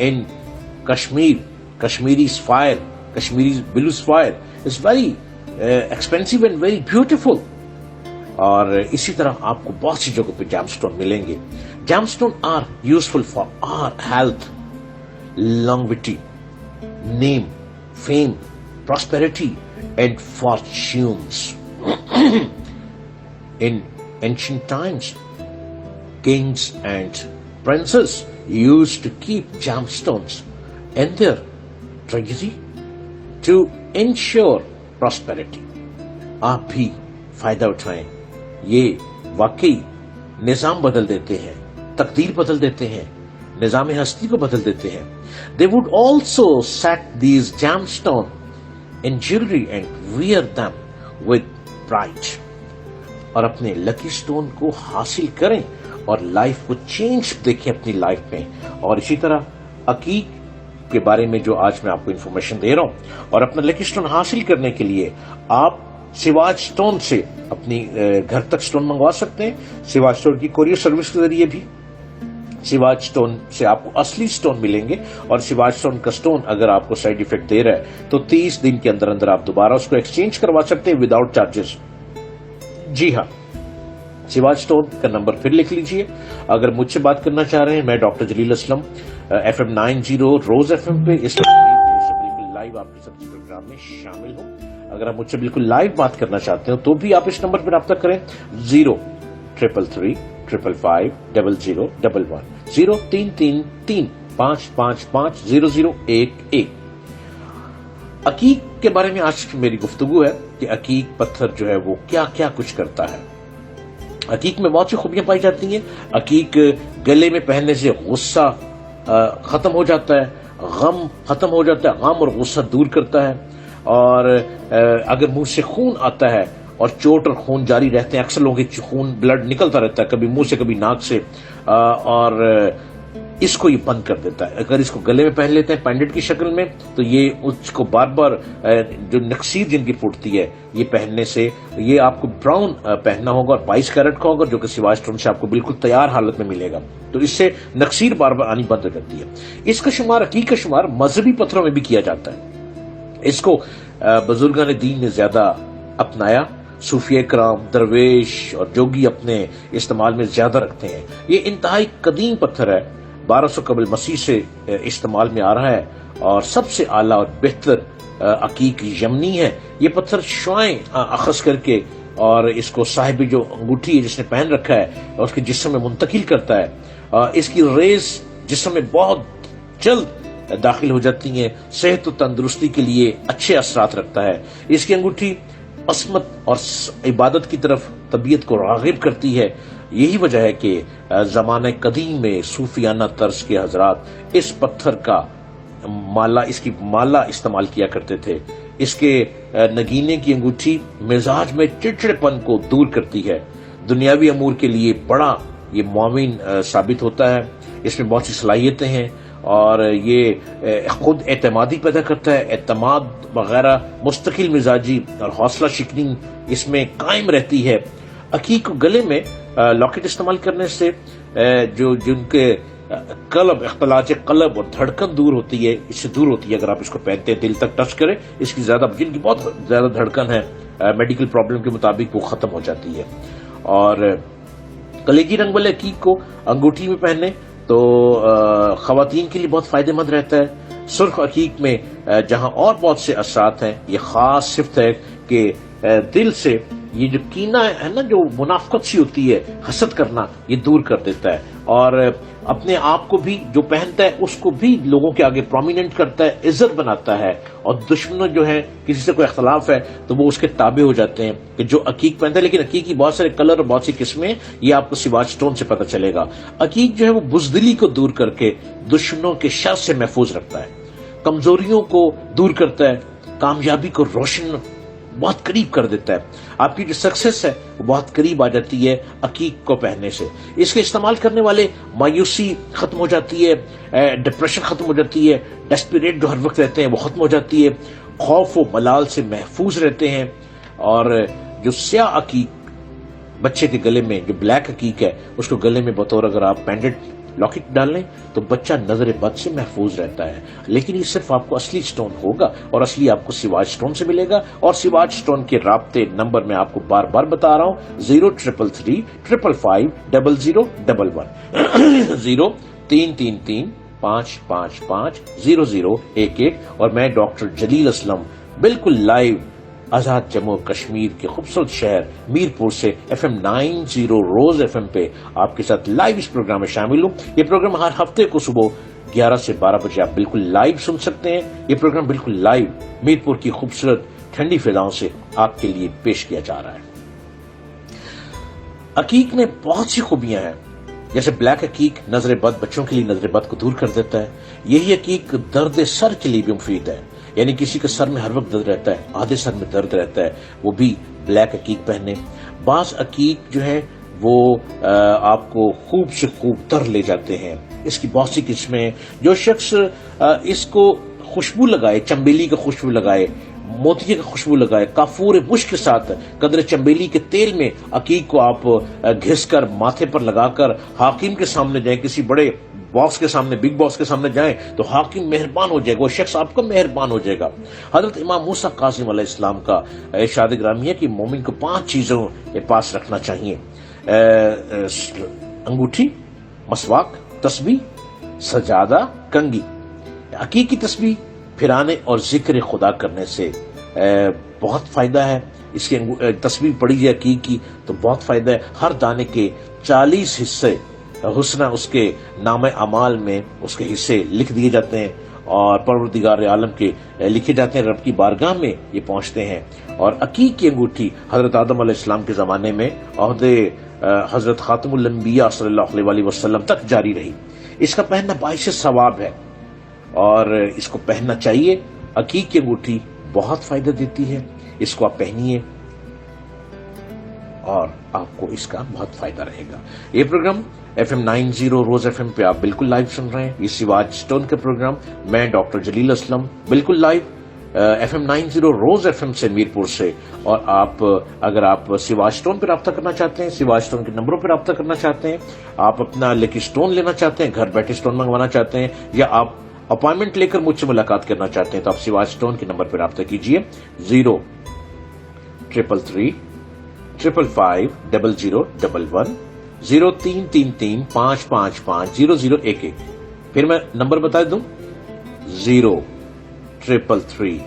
in Kashmir. Kashmiri sapphire, Kashmiri blue sapphire is very expensive and very beautiful. اور اسی طرح آپ کو بہت سی جگہوں پہ جیم stone ملیں گے. Gemstone are useful for our health, longevity, name, fame, prosperity, and fortunes. In ancient times, kings and princes used to keep gemstones in their treasury to ensure prosperity. آپ بھی فائدہ اٹھائیں, یہ واقعی نظام بدل دیتے ہیں, تقدیر بدل دیتے ہیں, نظام ہستی کو بدل دیتے ہیں. They would also set these gemstones in jewelry and wear them with pride. اور اپنے لکی سٹون کو حاصل کریں اور لائف کو چینج دیکھیں اپنی لائف میں. اور اسی طرح عقیق کے بارے میں جو آج میں آپ کو انفارمیشن دے رہا ہوں, اور اپنا لکی سٹون حاصل کرنے کے لیے آپ سواج سٹون سے اپنی گھر تک سٹون منگوا سکتے ہیں. سواج سٹون کی کوریئر سروس کے ذریعے بھی سواج سٹون سے آپ کو اصلی سٹون ملیں گے. اور سواج سٹون کا سٹون اگر آپ کو سائیڈ افیکٹ دے رہا ہے تو 30 دن کے اندر اندر آپ دوبارہ اس کو ایکسچینج کروا سکتے ہیں وداؤٹ چارجز. جی ہاں, سواج سٹون کا نمبر پھر لکھ لیجئے. اگر مجھ سے بات کرنا چاہ رہے ہیں, میں ڈاکٹر جلیل اسلم, FM 90 روز FM پہ اس وقت بالکل لائیو آپ کے ساتھ پروگرام میں شامل ہوں. اگر آپ مجھ سے بالکل لائیو بات کرنا چاہتے ہو تو بھی آپ اس نمبر پر رابطہ کریں 033355001 0333555001. عقیق کے بارے میں آج میری گفتگو ہے کہ عقیق پتھر جو ہے وہ کیا کیا کچھ کرتا ہے. عقیق میں بہت سی خوبیاں پائی جاتی ہیں. عقیق گلے میں پہننے سے غصہ ختم ہو جاتا ہے, غم ختم ہو جاتا ہے, غم اور غصہ دور کرتا ہے. اور اگر منہ سے خون آتا ہے اور چوٹ اور خون جاری رہتے ہیں, اکثر لوگوں کے خون بلڈ نکلتا رہتا ہے کبھی منہ سے کبھی ناک سے, اور اس کو یہ بند کر دیتا ہے. اگر اس کو گلے میں پہن لیتے ہیں پینڈنٹ کی شکل میں تو یہ اس کو بار بار جو نکسیر جن کی پھوٹتی ہے یہ پہننے سے, یہ آپ کو براؤن پہننا ہوگا اور 22 کیرٹ کا ہوگا جو کہ سواج سٹون سے آپ کو بالکل تیار حالت میں ملے گا. تو اس سے نکسیر بار بار آنی بند ہو جاتی ہے. اس کا شمار, عقیق کا شمار مذہبی پتھروں میں بھی کیا جاتا ہے. اس کو بزرگان دین نے زیادہ اپنایا. صوفیہ کرام, درویش اور جوگی اپنے استعمال میں زیادہ رکھتے ہیں. یہ انتہائی قدیم پتھر ہے, 1200 قبل مسیح سے استعمال میں آ رہا ہے, اور سب سے اعلیٰ اور بہتر عقیق یمنی ہے. یہ پتھر شعائیں اخذ کر کے اور اس کو صاحب جو انگوٹھی ہے جس نے پہن رکھا ہے اور اس کے جسم میں منتقل کرتا ہے. اس کی ریز جسم میں بہت جلد داخل ہو جاتی ہیں, صحت و تندرستی کے لیے اچھے اثرات رکھتا ہے. اس کی انگوٹھی عصمت اور عبادت کی طرف طبیعت کو راغب کرتی ہے. یہی وجہ ہے کہ زمانہ قدیم میں صوفیانہ طرز کے حضرات اس پتھر کا اس کی مالا استعمال کیا کرتے تھے. اس کے نگینے کی انگوٹھی مزاج میں چڑچڑپن کو دور کرتی ہے. دنیاوی امور کے لیے بڑا یہ معاون ثابت ہوتا ہے. اس میں بہت سی صلاحیتیں ہیں اور یہ خود اعتمادی پیدا کرتا ہے, اعتماد وغیرہ, مستقل مزاجی اور حوصلہ شکنی اس میں قائم رہتی ہے. عقیق کو گلے میں لاکٹ استعمال کرنے سے جن کے قلب, اختلاط قلب اور دھڑکن دور ہوتی ہے, اس سے دور ہوتی ہے. اگر آپ اس کو پہنتے ہیں دل تک ٹچ کریں, اس کی زیادہ, جن کی بہت زیادہ دھڑکن ہے میڈیکل پرابلم کے مطابق وہ ختم ہو جاتی ہے. اور کلیجی رنگ والے عقیق کو انگوٹھی میں پہننے تو خواتین کے لیے بہت فائدہ مند رہتا ہے. سرخ عقیق میں جہاں اور بہت سے اثرات ہیں, یہ خاص صفت ہے کہ دل سے یہ جو کینہ ہے نا, جو منافقت سی ہوتی ہے, حسد کرنا, یہ دور کر دیتا ہے. اور اپنے آپ کو بھی جو پہنتا ہے اس کو بھی لوگوں کے آگے پرومیننٹ کرتا ہے, عزت بناتا ہے. اور دشمنوں جو ہیں, کسی سے کوئی اختلاف ہے تو وہ اس کے تابع ہو جاتے ہیں کہ جو عقیق پہنتا ہے. لیکن عقیق کی بہت سارے کلر اور بہت سی قسمیں, یہ آپ کو سواج سٹون سے پتہ چلے گا. عقیق جو ہے وہ بزدلی کو دور کر کے دشمنوں کے شر سے محفوظ رکھتا ہے, کمزوریوں کو دور کرتا ہے, کامیابی کو روشن بہت قریب کر دیتا ہے. آپ کی جو سکسیس ہے وہ بہت قریب آ جاتی ہے عقیق کو پہننے سے. اس کے استعمال کرنے والے مایوسی ختم ہو جاتی ہے, ڈپریشن ختم ہو جاتی ہے, ڈیسپریٹ جو ہر وقت رہتے ہیں وہ ختم ہو جاتی ہے, خوف و ملال سے محفوظ رہتے ہیں. اور جو سیاہ عقیق بچے کے گلے میں, جو بلیک عقیق ہے, اس کو گلے میں بطور اگر آپ پینڈنٹ لاکٹ ڈال لیں تو بچہ نظر بد سے محفوظ رہتا ہے. لیکن یہ صرف آپ کو اصلی سٹون ہوگا اور اصلی آپ کو سواج سٹون سے ملے گا. اور سواج سٹون کے رابطے نمبر میں آپ کو بار بار بتا رہا ہوں, 0333 555 0011 0333555011. اور میں ڈاکٹر جلیل اسلم بالکل لائیو آزاد جموں کشمیر کے خوبصورت شہر میرپور سے FM 90 روز FM پہ آپ کے ساتھ لائیو اس پروگرام میں شامل ہوں. یہ پروگرام ہر ہفتے کو صبح 11 سے 12 بجے آپ بالکل لائیو سن سکتے ہیں. یہ پروگرام بالکل لائیو میرپور کی خوبصورت ٹھنڈی فضاؤں سے آپ کے لیے پیش کیا جا رہا ہے. عقیق میں بہت سی خوبیاں ہیں, جیسے بلیک عقیق نظر بد, بچوں کے لیے نظر بد کو دور کر دیتا ہے. یہی عقیق درد سر کے لیے بھی مفید ہے, یعنی کسی کے سر میں ہر وقت درد رہتا ہے, آدھے سر میں درد رہتا ہے, وہ بھی بلیک عقیق پہنے. بعض عقیق جو ہے وہ آپ کو خوب سے خوب تر لے جاتے ہیں. اس کی بہت سی قسمیں ہیں. جو شخص اس کو خوشبو لگائے, چمبیلی کا خوشبو لگائے, موتی کا خوشبو لگائے, کافور مشک کے ساتھ قدر چمبیلی کے تیل میں عقیق کو آپ گھس کر ماتھے پر لگا کر حاکم کے سامنے جائیں, کسی بڑے باس کے سامنے, بگ باس کے سامنے جائیں تو حاکم مہربان ہو جائے گا, وہ شخص آپ کا مہربان ہو جائے گا. حضرت امام موسیٰ کاظم علیہ السلام کا ارشاد گرامی ہے کہ مومن کو 5 چیزوں کے پاس رکھنا چاہیے: انگوٹھی, مسواک, تسبیح, سجادہ, کنگھی. حقیقی تسبیح پھرانے اور ذکر خدا کرنے سے بہت فائدہ ہے. اس کی تسبیح پڑھی جائے عقیق کی تو بہت فائدہ ہے. ہر دانے کے 40 حصے حسنہ اس کے نام اعمال میں اس کے حصے لکھ دیے جاتے ہیں اور پروردگار عالم کے لکھے جاتے ہیں, رب کی بارگاہ میں یہ پہنچتے ہیں. اور عقیق کی انگوٹھی حضرت آدم علیہ السلام کے زمانے میں عہدے حضرت خاتم الانبیاء صلی اللہ علیہ وسلم تک جاری رہی. اس کا پہننا باعث ثواب ہے اور اس کو پہننا چاہیے. عقیق کی انگوٹھی بہت فائدہ دیتی ہے, اس کو آپ پہنیے اور آپ کو اس کا بہت فائدہ رہے گا. یہ پروگرام FM 90 روز FM پہ آپ بالکل لائیو سن رہے ہیں. یہ سواج سٹون کا پروگرام, میں ڈاکٹر جلیل اسلم بالکل لائیو FM 90 روز FM سے میرپور سے. اور آپ اگر آپ سواج سٹون پہ رابطہ کرنا چاہتے ہیں, سواج سٹون کے نمبروں پہ رابطہ کرنا چاہتے ہیں, آپ اپنا لکی سٹون لینا چاہتے ہیں, گھر بیٹھے سٹون منگوانا چاہتے ہیں, یا آپ اپائنٹمنٹ لے کر مجھ سے ملاقات کرنا چاہتے ہیں, تو آپ سواج سٹون کے نمبر پہ رابطہ کیجیے 0333 555 0011 0333 555 0011. پھر میں نمبر بتا دوں 0333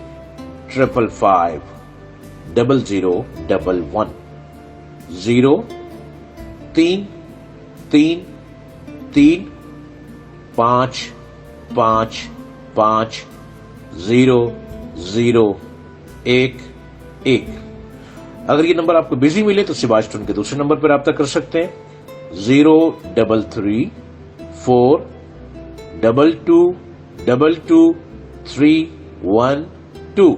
555 0011 0333 555 0011. اگر یہ نمبر آپ کو بزی ملے تو سواج سٹون کے دوسرے نمبر پر رابطہ کر سکتے ہیں 033 422 22312.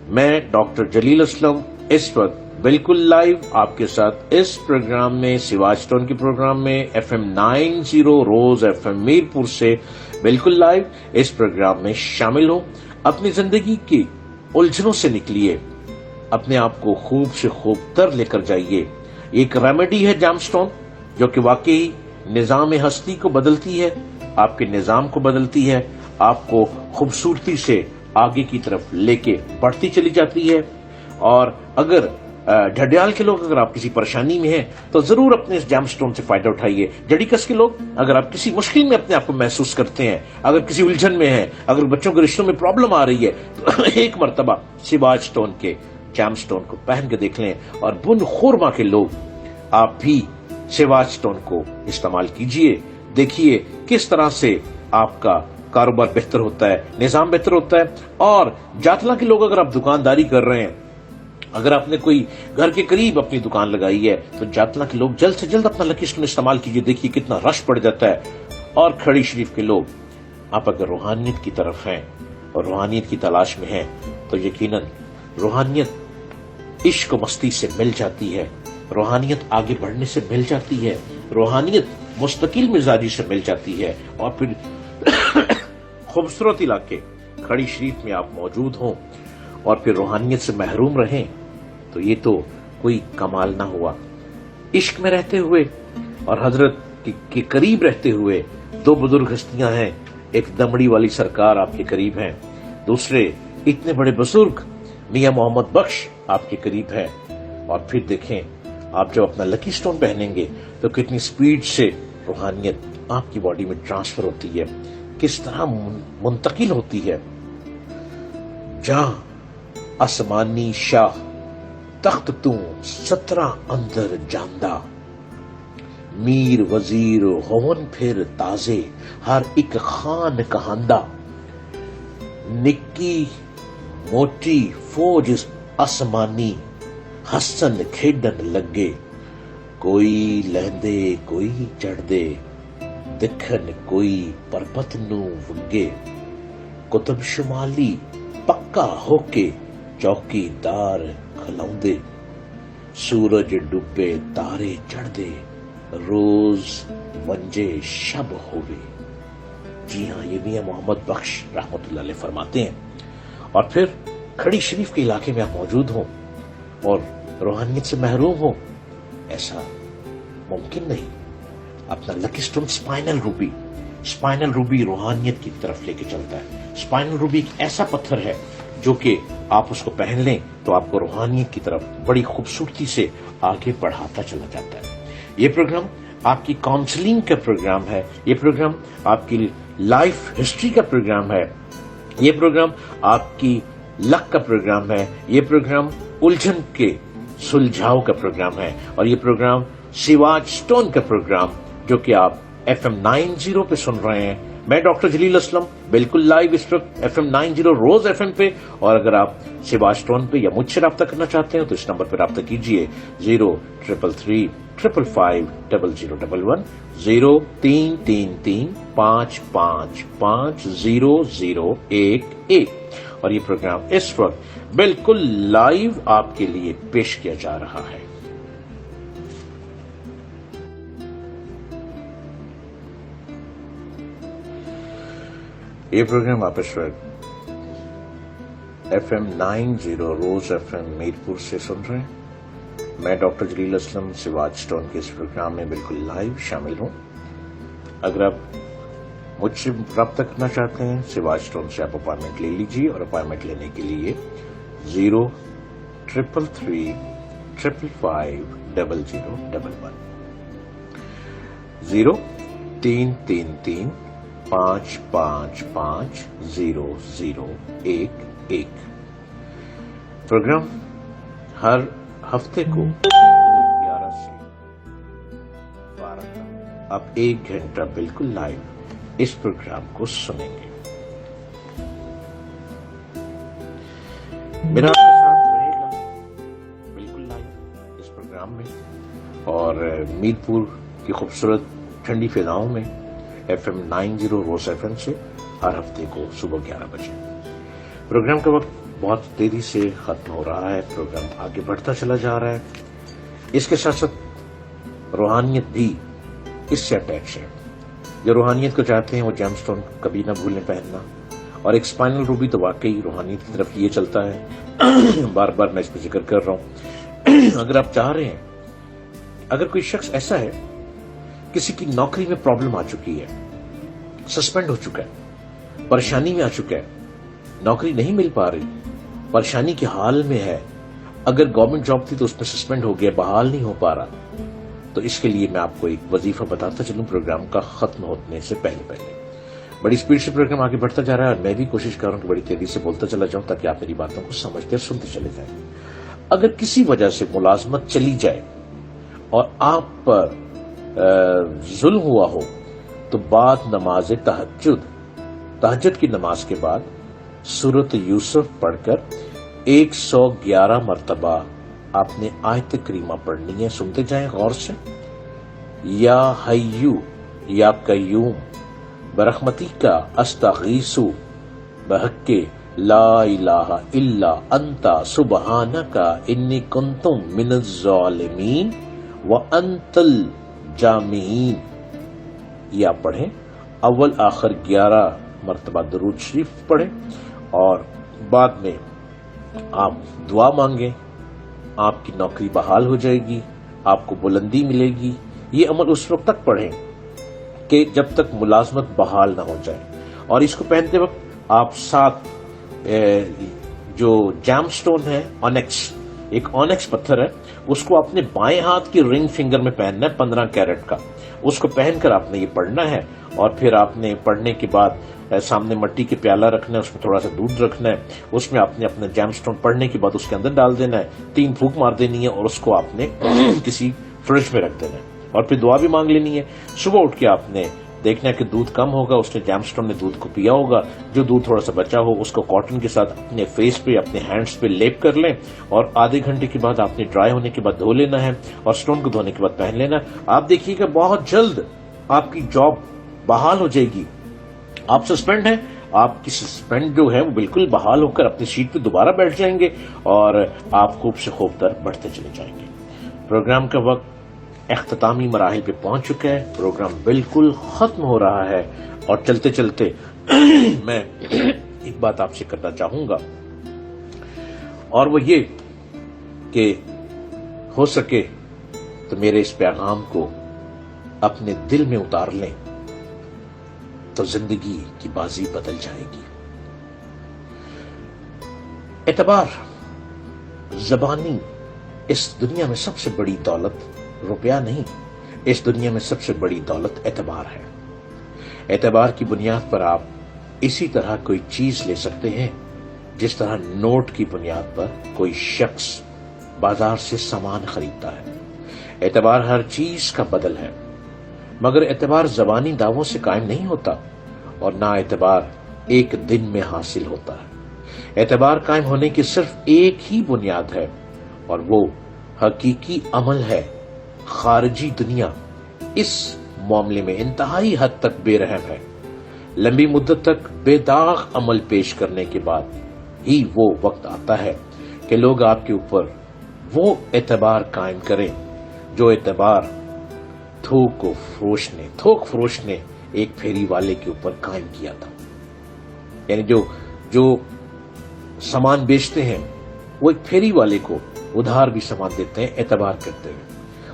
میں ڈاکٹر جلیل اسلم اس وقت بالکل لائیو آپ کے ساتھ اس پروگرام میں, سواج سٹون کے پروگرام میں FM 90 روز FM میرپور سے بالکل لائیو اس پروگرام میں شامل ہوں. اپنی زندگی کی الجھنوں سے نکلیے, اپنے آپ کو خوب سے خوب تر لے کر جائیے. ایک ریمیڈی ہے جام سٹون جو کہ واقعی نظام ہستی کو بدلتی ہے, آپ کے نظام کو بدلتی ہے, آپ کو خوبصورتی سے آگے کی طرف لے کے بڑھتی چلی جاتی ہے. اور اگر ڈھڈیال کے لوگ اگر آپ کسی پریشانی میں ہیں تو ضرور اپنے اس جام سٹون سے فائدہ اٹھائیے. جڑی کس کے لوگ اگر آپ کسی مشکل میں اپنے آپ کو محسوس کرتے ہیں, اگر کسی الجھن میں ہیں, اگر بچوں کے رشتوں میں پرابلم آ رہی ہے, تو ایک مرتبہ سواج سٹون کے جام سٹون کو پہن کے دیکھ لیں. اور بن خورما کے لوگ آپ بھی سواج سٹون کو استعمال کیجئے, دیکھیے کس طرح سے آپ کا کاروبار بہتر ہوتا ہے, نظام بہتر ہوتا ہے. اور جاتلا کے لوگ اگر آپ دکانداری کر رہے ہیں, اگر آپ نے کوئی گھر کے قریب اپنی دکان لگائی ہے, تو جاتلا کے لوگ جلد سے جلد اپنا لکی سٹون استعمال کیجئے, دیکھیے کتنا رش پڑ جاتا ہے. اور کھڑی شریف کے لوگ, آپ اگر روحانیت کی طرف ہیں اور روحانیت کی تلاش میں ہیں تو یقیناً روحانیت عشق و مستی سے مل جاتی ہے, روحانیت آگے بڑھنے سے مل جاتی ہے, روحانیت مستقل مزاجی سے مل جاتی ہے. اور پھر خوبصورت علاقے کھڑی شریف میں آپ موجود ہوں اور پھر روحانیت سے محروم رہیں تو یہ تو کوئی کمال نہ ہوا. عشق میں رہتے ہوئے اور حضرت کے قریب رہتے ہوئے دو بزرگ ہستیاں ہیں. ایک دمڑی والی سرکار آپ کے قریب ہیں, دوسرے اتنے بڑے بزرگ میاں محمد بخش آپ کے قریب ہیں. اور پھر دیکھیں آپ جب اپنا لکی سٹون پہنیں گے تو کتنی سپیڈ سے روحانیت آپ کی باڈی میں ٹرانسفر ہوتی ہے, کس طرح منتقل ہوتی ہے. جہاں آسمانی شاہ تخت تو 17 اندر جاندہ, میر وزیر ہون پھر تازے ہر ایک خان کہاندہ. نکی موٹی فوج آسمانی ہسن کھیڈن لگے, کوئی لہندے کوئی چڑھ دے دکھن کوئی پربت نو وگے. قطب شمالی پکا ہو کے چوکی دار کھلاؤندے, سورج ڈبے تارے چڑھ دے روز منجے شب ہوئے. جی ہاں, یہ میاں محمد بخش رحمت اللہ علیہ فرماتے ہیں. اور پھر کھڑی شریف کے علاقے میں آپ موجود ہوں اور روحانیت سے محروم ہوں, ایسا ممکن نہیں. اپنا لکی سٹون اسپائنل روبی روحانیت کی طرف لے کے چلتا ہے. اسپائنل روبی ایک ایسا پتھر ہے جو کہ آپ اس کو پہن لیں تو آپ کو روحانیت کی طرف بڑی خوبصورتی سے آگے بڑھاتا چلا جاتا ہے. یہ پروگرام آپ کی کاؤنسلنگ کا پروگرام ہے, یہ پروگرام آپ کی لائف ہسٹری کا پروگرام ہے, یہ پروگرام آپ کی لک کا پروگرام ہے, یہ پروگرام الجھن کے سلجھاؤ کا پروگرام ہے, اور یہ پروگرام سیواج سٹون کا پروگرام جو کہ آپ FM 90 پہ سن رہے ہیں. میں ڈاکٹر جلیل اسلم بالکل لائیو اس وقت FM 90 روز FM پہ. اور اگر آپ سیواج سٹون پہ یا مجھ سے رابطہ کرنا چاہتے ہیں تو اس نمبر پہ رابطہ کیجیے 0333 555 0011 0333 555 0011. اور یہ پروگرام اس وقت بالکل لائیو آپ کے لیے پیش کیا جا رہا ہے. یہ پروگرام آپ اس وقت FM 90 روز FM میرپور سے سن رہے ہیں. میں ڈاکٹر جلیل اسلم سیواج سٹون کے اس پروگرام میں بالکل لائیو شامل ہوں. اگر آپ مجھ سے رابطہ کرنا چاہتے ہیں سیواج سٹون سے آپ اپائنٹمنٹ لے لیجیے, اور اپائنٹمنٹ لینے کے لیے 0333 555 0011 0333 555 0011. پروگرام ہر ہفتے کو 11 سے 12 تک آپ 1 گھنٹہ بالکل لائیو اس پروگرام کو سنیں گے. میرا آپ کے ساتھ رہے گا بالکل لائیو اس پروگرام میں, اور میرپور کی خوبصورت ٹھنڈی فضاؤں میں FM 90 روز FM سے ہر ہفتے کو صبح 11 بجے. پروگرام کا وقت بہت تیزی سے ختم ہو رہا ہے, پروگرام آگے بڑھتا چلا جا رہا ہے. اس کے ساتھ ساتھ روحانیت بھی اس سے اٹیچ ہے. جو روحانیت کو چاہتے ہیں وہ جیم سٹون کبھی نہ بھولیں پہننا, اور ایک اسپائنل روبی تو واقعی روحانیت کی طرف یہ چلتا ہے. بار بار میں اس پہ ذکر کر رہا ہوں. اگر آپ چاہ رہے ہیں, اگر کوئی شخص ایسا ہے کسی کی نوکری میں پرابلم آ چکی ہے, سسپینڈ ہو چکا ہے, پریشانی میں آ چکا ہے, نوکری نہیں مل پا رہی, پریشانی کے حال میں ہے, اگر گورنمنٹ جاب تھی تو اس میں سسپینڈ ہو گیا, بحال نہیں ہو پا رہا, تو اس کے لیے میں آپ کو ایک وظیفہ بتاتا چلوں پروگرام کا ختم ہونے سے پہلے. بڑی سپیڈ سے پروگرام آگے بڑھتا جا رہا ہے, اور میں بھی کوشش کر رہا ہوں کہ بڑی تیزی سے بولتا چلا جاؤں تاکہ آپ میری باتوں کو سمجھتے اور سنتے چلے جائیں. اگر کسی وجہ سے ملازمت چلی جائے اور آپ پر ظلم ہوا ہو تو بعد نماز تہجد کی نماز کے بعد سورۃ یوسف پڑھ کر 111 مرتبہ آپ نے آیت کریمہ پڑھنی ہے. سنتے جائیں غور سے. یا حیو یا قیوم برحمتی کا استغیث بحق لا الہ الا انت سبحانک انی کنت من الظالمین وانت الجامعین. یہ آپ پڑھیں. اول آخر 11 مرتبہ درود شریف پڑھیں, اور بعد میں آپ دعا مانگیں. آپ کی نوکری بحال ہو جائے گی, آپ کو بلندی ملے گی. یہ عمل اس وقت تک پڑھیں کہ جب تک ملازمت بحال نہ ہو جائے. اور اس کو پہنتے وقت آپ ساتھ جو جیم سٹون ہے اونکس، ایک اونکس پتھر ہے، اس کو اپنے بائیں ہاتھ کی رنگ فنگر میں پہننا ہے 15 کیرٹ کا. اس کو پہن کر آپ نے یہ پڑھنا ہے. اور پھر آپ نے پڑھنے کے بعد سامنے مٹی کے پیالہ رکھنا ہے، اس میں تھوڑا سا دودھ رکھنا ہے، اس میں آپ نے اپنا جیم سٹون پڑھنے کے بعد اس کے اندر ڈال دینا ہے، 3 پھونک مار دینی ہے اور اس کو آپ نے کسی فریج میں رکھ دینا ہے. اور پھر دعا بھی مانگ لینی ہے. صبح اٹھ کے آپ نے دیکھنا ہے کہ دودھ کم ہوگا، اس نے جیم سٹون نے دودھ کو پیا ہوگا. جو دودھ تھوڑا سا بچا ہو اس کو کاٹن کے ساتھ اپنے فیس پہ، اپنے ہینڈز پہ لیپ کر لیں. اور آدھے گھنٹے کے بعد آپ نے ڈرائی ہونے کے بعد دھو لینا ہے اور سٹون کو دھونے کے بعد پہن لینا. آپ دیکھیے کہ بہت جلد آپ کی جاب بحال ہو جائے گی. آپ سسپینڈ ہیں، آپ کی سسپینڈ جو ہے وہ بالکل بحال ہو کر اپنی سیٹ پہ دوبارہ بیٹھ جائیں گے اور آپ خوب سے خوب تر بڑھتے چلے جائیں گے. پروگرام کا وقت اختتامی مراحل پہ پہنچ چکا ہے. پروگرام بالکل ختم ہو رہا ہے اور چلتے چلتے میں ایک بات آپ سے کرنا چاہوں گا، اور وہ یہ کہ ہو سکے تو میرے اس پیغام کو اپنے دل میں اتار لیں تو زندگی کی بازی بدل جائے گی. اعتبار زبانی اس دنیا میں سب سے بڑی دولت روپیہ نہیں، اس دنیا میں سب سے بڑی دولت اعتبار ہے. اعتبار کی بنیاد پر آپ اسی طرح کوئی چیز لے سکتے ہیں جس طرح نوٹ کی بنیاد پر کوئی شخص بازار سے سامان خریدتا ہے. اعتبار ہر چیز کا بدل ہے، مگر اعتبار زبانی دعووں سے قائم نہیں ہوتا اور نہ اعتبار ایک دن میں حاصل ہوتا ہے. اعتبار قائم ہونے کی صرف ایک ہی بنیاد ہے اور وہ حقیقی عمل ہے. خارجی دنیا اس معاملے میں انتہائی حد تک بے رحم ہے. لمبی مدت تک بے داغ عمل پیش کرنے کے بعد ہی وہ وقت آتا ہے کہ لوگ آپ کے اوپر وہ اعتبار قائم کریں جو اعتبار تھوک فروش نے ایک پھیری والے کے اوپر قائم کیا تھا. یعنی جو سامان بیچتے ہیں وہ ایک پھیری والے کو ادھار بھی سامان دیتے ہیں اعتبار کرتے ہیں،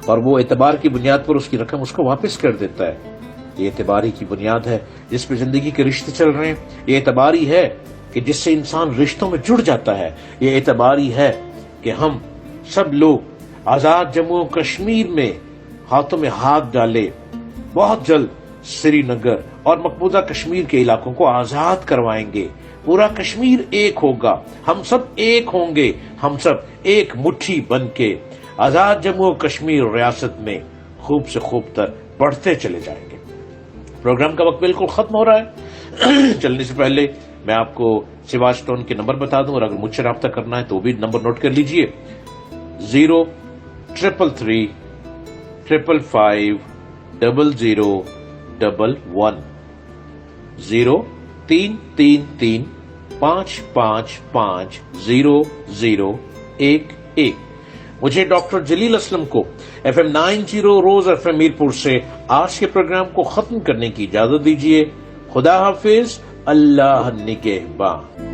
اور وہ اعتبار کی بنیاد پر اس کی رقم اس کو واپس کر دیتا ہے. یہ اعتباری کی بنیاد ہے جس پہ زندگی کے رشتے چل رہے ہیں. یہ اعتباری ہے کہ جس سے انسان رشتوں میں جڑ جاتا ہے. یہ اعتباری ہے کہ ہم سب لوگ آزاد جموں کشمیر میں ہاتھوں میں ہاتھ ڈالے بہت جلد سری نگر اور مقبوضہ کشمیر کے علاقوں کو آزاد کروائیں گے. پورا کشمیر ایک ہوگا، ہم سب ایک ہوں گے، ہم سب ایک مٹھی بن کے آزاد جموں کشمیر ریاست میں خوب سے خوب تر بڑھتے چلے جائیں گے. پروگرام کا وقت بالکل ختم ہو رہا ہے. چلنے سے پہلے میں آپ کو سیوا سٹون کے نمبر بتا دوں، اور اگر مجھ سے رابطہ کرنا ہے تو وہ بھی نمبر نوٹ کر لیجئے. 03333 555 0011 0333 555 0011. مجھے ڈاکٹر جلیل اسلم کو FM 90 روز FM میرپور سے آج کے پروگرام کو ختم کرنے کی اجازت دیجیے. خدا حافظ، اللہ نگہبان.